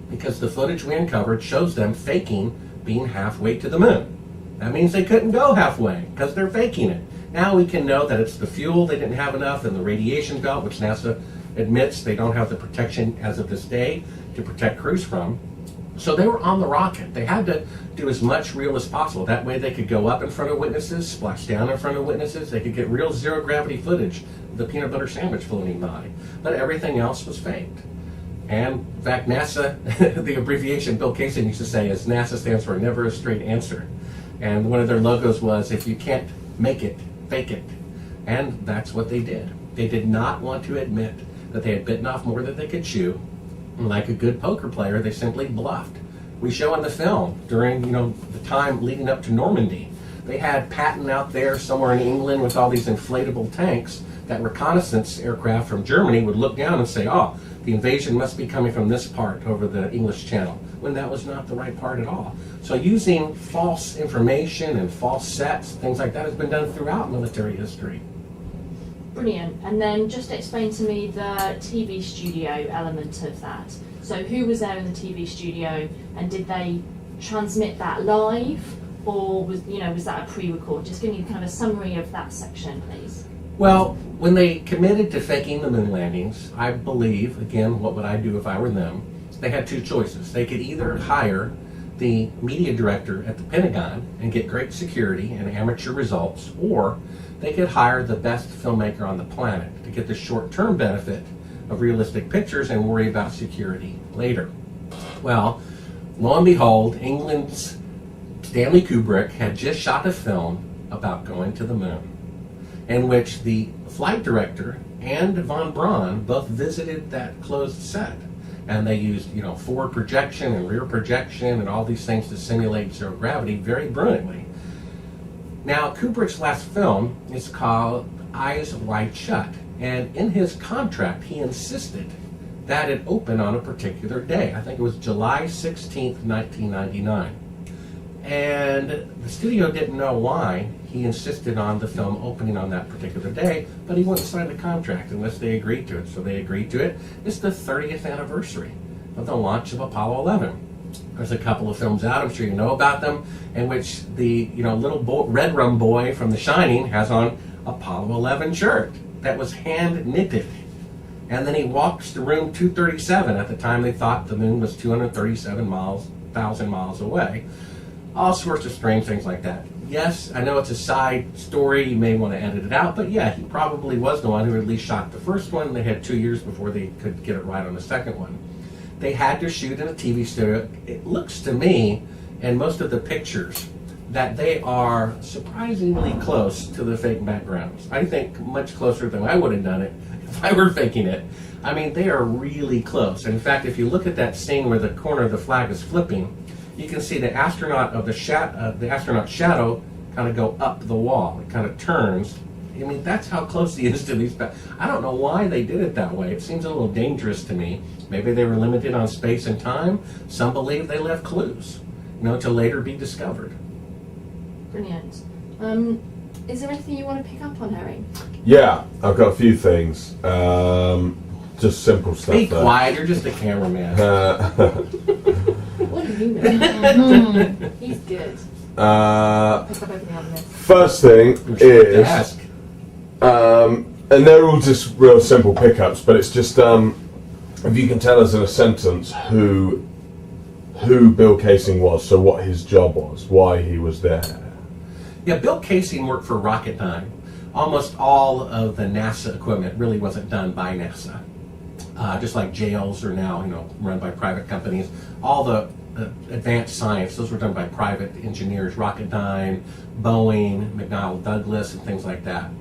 B: because the footage we uncovered shows them faking being halfway to the moon. That means they couldn't go halfway because they're faking it. Now we can know that it's the fuel they didn't have enough, and the radiation belt, which NASA admits they don't have the protection as of this day to protect crews from. So they were on the rocket. They had to do as much real as possible. That way they could go up in front of witnesses, splash down in front of witnesses. They could get real zero gravity footage of the peanut butter sandwich floating by. But everything else was faked. And in fact, NASA, the abbreviation Bill Casey used to say is NASA stands for Never a Straight Answer. And one of their logos was, if you can't make it, fake it. And that's what they did. They did not want to admit that they had bitten off more than they could chew. like a good poker player, they simply bluffed. We show in the film during, the time leading up to Normandy. They had Patton out there somewhere in England with all these inflatable tanks that reconnaissance aircraft from Germany would look down and say, oh, the invasion must be coming from this part over the English Channel, when that was not the right part at all. So using false information and false sets, things like that, has been done throughout military history.
A: Brilliant. And then just explain to me the TV studio element of that. So who was there in the TV studio, and did they transmit that live, or was that a pre-record? Just give me kind of a summary of that section, please.
B: Well, when they committed to faking the moon landings, I believe, again, what would I do if I were them? They had two choices. They could either hire the media director at the Pentagon and get great security and amateur results, or they could hire the best filmmaker on the planet to get the short-term benefit of realistic pictures and worry about security later. Well, lo and behold, England's Stanley Kubrick had just shot a film about going to the moon, in which the flight director and von Braun both visited that closed set. And they used, forward projection and rear projection and all these things to simulate zero gravity very brilliantly. Now, Kubrick's last film is called Eyes Wide Shut. And in his contract, he insisted that it open on a particular day. I think it was July 16th, 1999. And the studio didn't know why he insisted on the film opening on that particular day, but he wouldn't sign the contract unless they agreed to it. So they agreed to it. It's the 30th anniversary of the launch of Apollo 11. There's a couple of films out, I'm sure you know about them, in which the little red rum boy from The Shining has on Apollo 11 shirt that was hand knitted. And then he walks to room 237 at the time they thought the moon was 237,000 miles away. All sorts of strange things like that. Yes, I know it's a side story, you may want to edit it out, but yeah, he probably was the one who at least shot the first one. They had 2 years before they could get it right on the second one. They had to shoot in a TV studio. It looks to me, and most of the pictures, that they are surprisingly close to the fake backgrounds. I think much closer than I would have done it if I were faking it. I mean, they are really close. In fact, if you look at that scene where the corner of the flag is flipping, you can see the astronaut shadow kind of go up the wall. It kind of turns. I mean, that's how close he is to these. I don't know why they did it that way. It seems a little dangerous to me. Maybe they were limited on space and time. Some believe they left clues, to later be discovered.
A: Brilliant. Is there anything you want to pick up on, Harry?
C: Yeah, I've got a few things. Just simple stuff.
B: Be quiet. You're just a cameraman.
A: What do you know? He's good. Pick up everything on this.
C: First thing is, and they're all just real simple pickups, but it's just if you can tell us in a sentence who Bill Casing was, so what his job was, why he was there.
B: Yeah, Bill Casing worked for Rocketdyne. Almost all of the NASA equipment really wasn't done by NASA. Just like jails are now, run by private companies. All the advanced science, those were done by private engineers, Rocketdyne, Boeing, McDonnell Douglas, and things like that.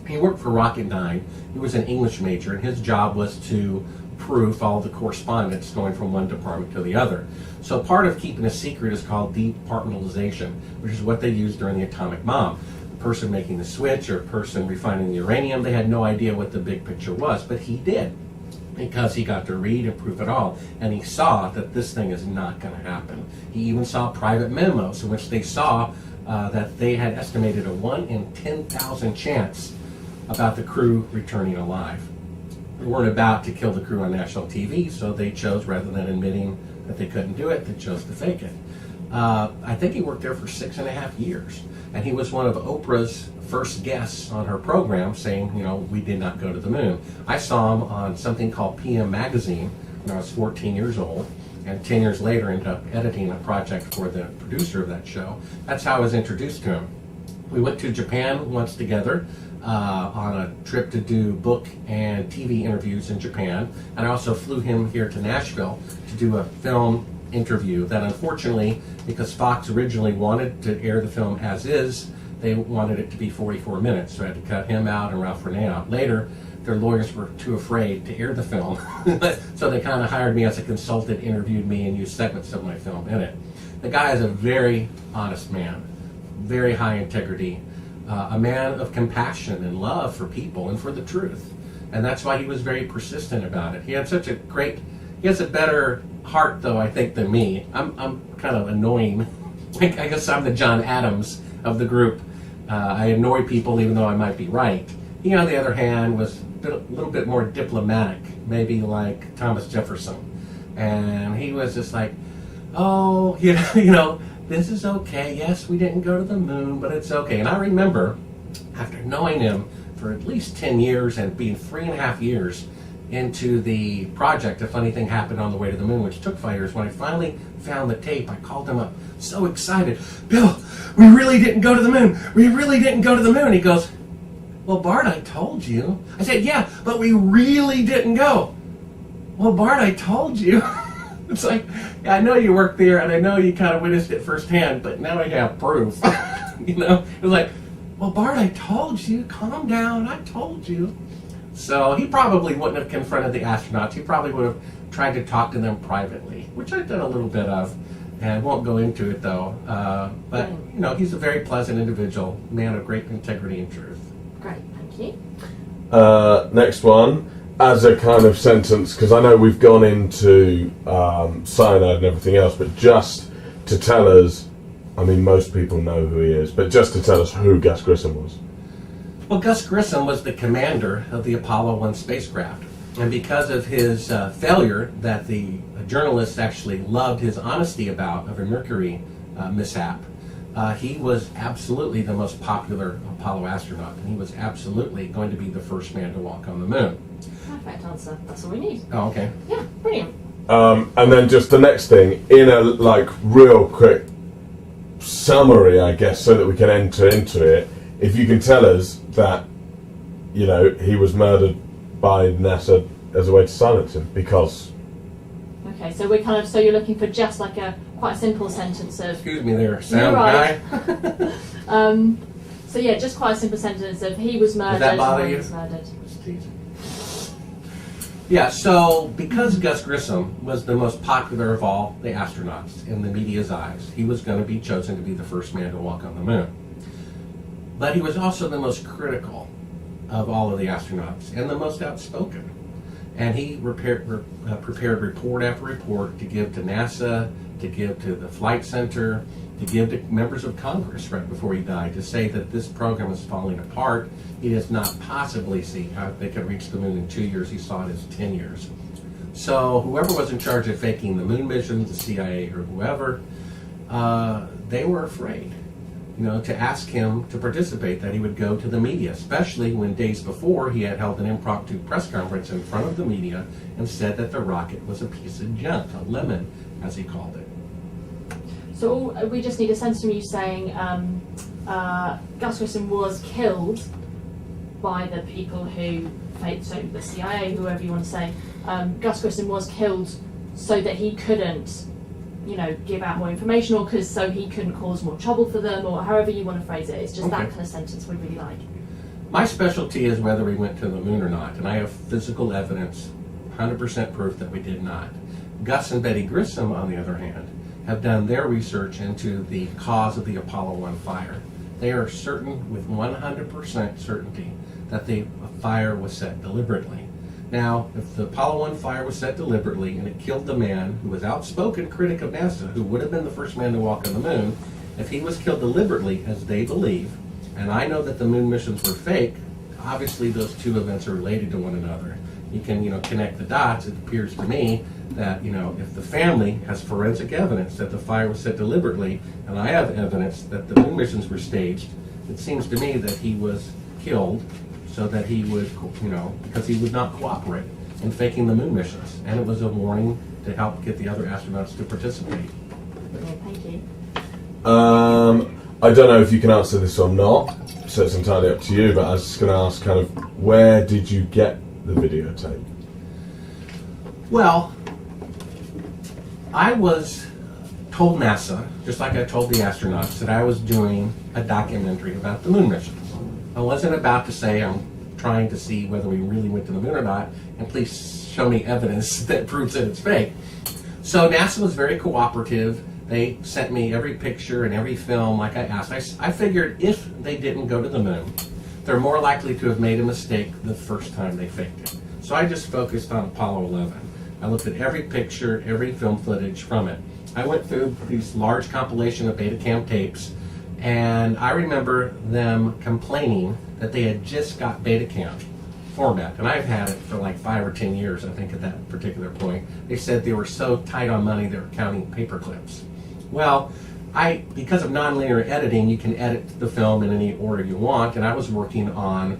B: He worked for Rocketdyne. He was an English major, and his job was to proof all the correspondence going from one department to the other. So part of keeping a secret is called departmentalization, which is what they used during the atomic bomb. The person making the switch or person refining the uranium, they had no idea what the big picture was, but he did, because he got to read and proof it all, and he saw that this thing is not going to happen. He even saw private memos in which they saw that they had estimated a 1 in 10,000 chance about the crew returning alive. They weren't about to kill the crew on national TV, so they chose, rather than admitting that they couldn't do it, they chose to fake it. I think he worked there for 6.5 years, and he was one of Oprah's first guests on her program, saying, we did not go to the moon. I saw him on something called PM Magazine when I was 14 years old, and 10 years later ended up editing a project for the producer of that show. That's how I was introduced to him. We went to Japan once together on a trip to do book and TV interviews in Japan, and I also flew him here to Nashville to do a film interview that, unfortunately, because Fox originally wanted to air the film as is, they wanted it to be 44 minutes, so I had to cut him out and Ralph Renee out. Later, their lawyers were too afraid to air the film. So they kind of hired me as a consultant, interviewed me, and used segments of my film in it. The guy is a very honest man, very high integrity, a man of compassion and love for people and for the truth. And that's why he was very persistent about it. He has a better heart, though, I think, than me. I'm kind of annoying. I guess I'm the John Adams of the group. I annoy people even though I might be right. He, on the other hand, was a little bit more diplomatic, maybe like Thomas Jefferson. And he was just like, oh, this is okay. Yes, we didn't go to the moon, but it's okay. And I remember, after knowing him for at least 10 years and being 3.5 years into the project, a funny thing happened on the way to the moon, which took 5 years. When I finally found the tape, I called him up, so excited. Bill, we really didn't go to the moon. We really didn't go to the moon. He goes, well, Bart, I told you. I said, yeah, but we really didn't go. Well, Bart, I told you. It's like, yeah, I know you worked there, and I know you kind of witnessed it firsthand, but now I have proof. It was like, well, Bart, I told you. Calm down. I told you. So he probably wouldn't have confronted the astronauts. He probably would have tried to talk to them privately, which I've done a little bit of, and I won't go into it, though. But, he's a very pleasant individual, man of great integrity and truth.
A: Great, thank you.
C: Next one, as a kind of sentence, because I know we've gone into cyanide and everything else, but just to tell us, I mean, most people know who he is, but just to tell us who Gus Grissom was.
B: Well, Gus Grissom was the commander of the Apollo 1 spacecraft. And because of his failure that the journalists actually loved his honesty about of a Mercury mishap, he was absolutely the most popular Apollo astronaut. And he was absolutely going to be the first man to walk on the moon.
A: Perfect answer. That's all we need.
B: Oh, okay.
A: Yeah, brilliant.
C: And then just the next thing, in a real quick summary, I guess, so that we can enter into it, if you can tell us that, he was murdered by NASA as a way to silence him, because...
A: Okay, so we're so you're looking for just like a quite simple sentence of...
B: Excuse me there, sound guy.
A: So yeah, just quite a simple sentence of he was murdered.
B: Does that bother
A: and
B: you?
A: He was murdered.
B: Yeah, so because Gus Grissom was the most popular of all the astronauts in the media's eyes, he was going to be chosen to be the first man to walk on the moon. But he was also the most critical of all of the astronauts and the most outspoken. And he prepared report after report to give to NASA, to give to the Flight Center, to give to members of Congress right before he died, to say that this program is falling apart. He does not possibly see how they could reach the moon in 2 years. He saw it as 10 years. So whoever was in charge of faking the moon missions, the CIA or whoever, they were afraid, to ask him to participate, that he would go to the media, especially when days before he had held an impromptu press conference in front of the media and said that the rocket was a piece of junk, a lemon, as he called it.
A: So we just need a sentence from you saying Gus Grissom was killed by the people who faked, so the CIA, whoever you want to say. Gus Grissom was killed so that he couldn't, give out more information, or so he couldn't cause more trouble for them, or however you want to phrase it. It's just that kind of sentence we really like.
B: My specialty is whether we went to the moon or not, and I have physical evidence, 100% proof that we did not. Gus and Betty Grissom, on the other hand, have done their research into the cause of the Apollo 1 fire. They are certain with 100% certainty that the fire was set deliberately. Now, if the Apollo 1 fire was set deliberately and it killed the man who was outspoken critic of NASA, who would have been the first man to walk on the moon, if he was killed deliberately, as they believe, and I know that the moon missions were fake, obviously those two events are related to one another. You can, connect the dots. It appears to me that, if the family has forensic evidence that the fire was set deliberately, and I have evidence that the moon missions were staged, it seems to me that he was killed so that he would, because he would not cooperate in faking the moon missions. And it was a warning to help get the other astronauts to participate.
A: Thank you.
C: I don't know if you can answer this or not, so it's entirely up to you, but I was just going to ask where did you get the videotape?
B: Well, I was told NASA, just like I told the astronauts, that I was doing a documentary about the moon missions. I wasn't about to say I'm trying to see whether we really went to the moon or not, and please show me evidence that proves that it's fake. So NASA was very cooperative. They sent me every picture and every film like I asked. I figured if they didn't go to the moon, they're more likely to have made a mistake the first time they faked it. So I just focused on Apollo 11. I looked at every picture, every film footage from it. I went through these large compilation of Betacam tapes, and I remember them complaining that they had just got Betacam format, and I've had it for like 5 or 10 years, I think, at that particular point. They said they were so tight on money they were counting paper clips. Well, because of nonlinear editing, you can edit the film in any order you want, and I was working on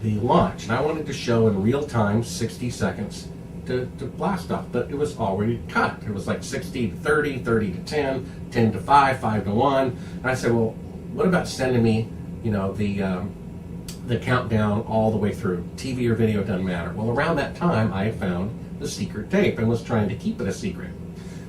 B: the launch, and I wanted to show in real time 60 seconds to blast off, but it was already cut. It was like 60 to 30, 30 to 10, 10 to 5, 5 to 1, and I said, well, what about sending me, the countdown all the way through? TV or video, doesn't matter. Well, around that time, I found the secret tape and was trying to keep it a secret.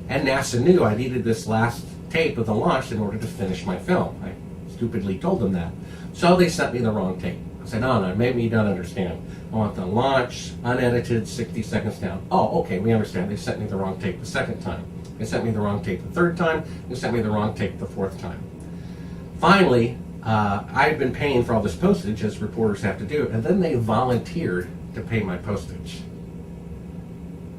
B: And NASA knew I needed this last tape of the launch in order to finish my film. I stupidly told them that. So they sent me the wrong tape. I said, no, maybe you don't understand. I want the launch, unedited, 60 seconds down. Oh, okay, we understand. They sent me the wrong tape the second time. They sent me the wrong tape the third time. They sent me the wrong tape the fourth time. Finally, I had been paying for all this postage, as reporters have to do, and then they volunteered to pay my postage.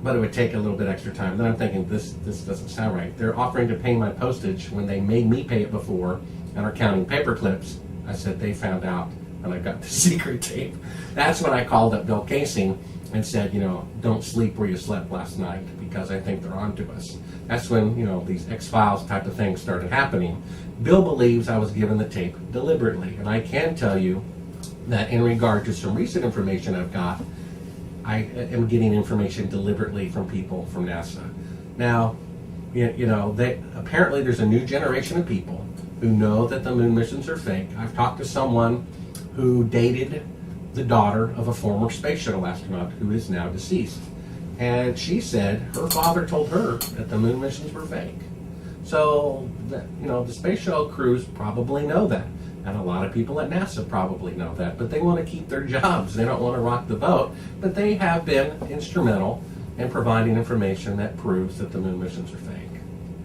B: But it would take a little bit extra time. Then I'm thinking, this doesn't sound right. They're offering to pay my postage when they made me pay it before and are counting paper clips. I said they found out and I got the secret tape. That's when I called up Bill Casing and said, don't sleep where you slept last night because I think they're onto us. That's when, these X-Files type of things started happening. Bill believes I was given the tape deliberately, and I can tell you that in regard to some recent information I've got, I am getting information deliberately from people from NASA. Now, apparently there's a new generation of people who know that the moon missions are fake. I've talked to someone who dated the daughter of a former space shuttle astronaut who is now deceased. And she said her father told her that the moon missions were fake. So, the space shuttle crews probably know that. And a lot of people at NASA probably know that. But they want to keep their jobs. They don't want to rock the boat. But they have been instrumental in providing information that proves that the moon missions are fake.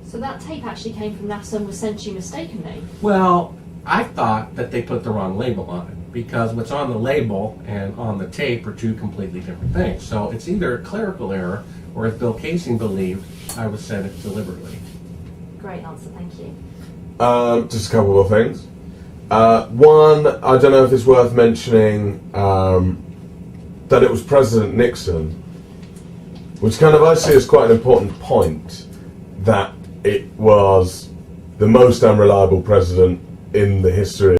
A: So that tape actually came from NASA and was sent to you mistakenly?
B: Well, I thought that they put the wrong label on it, because what's on the label and on the tape are two completely different things. So it's either a clerical error, or as Bill Casing believed, I was sent it deliberately.
A: Great answer, thank you.
C: Just a couple of things. One, I don't know if it's worth mentioning that it was President Nixon, which kind of I see as quite an important point, that it was the most unreliable president in the history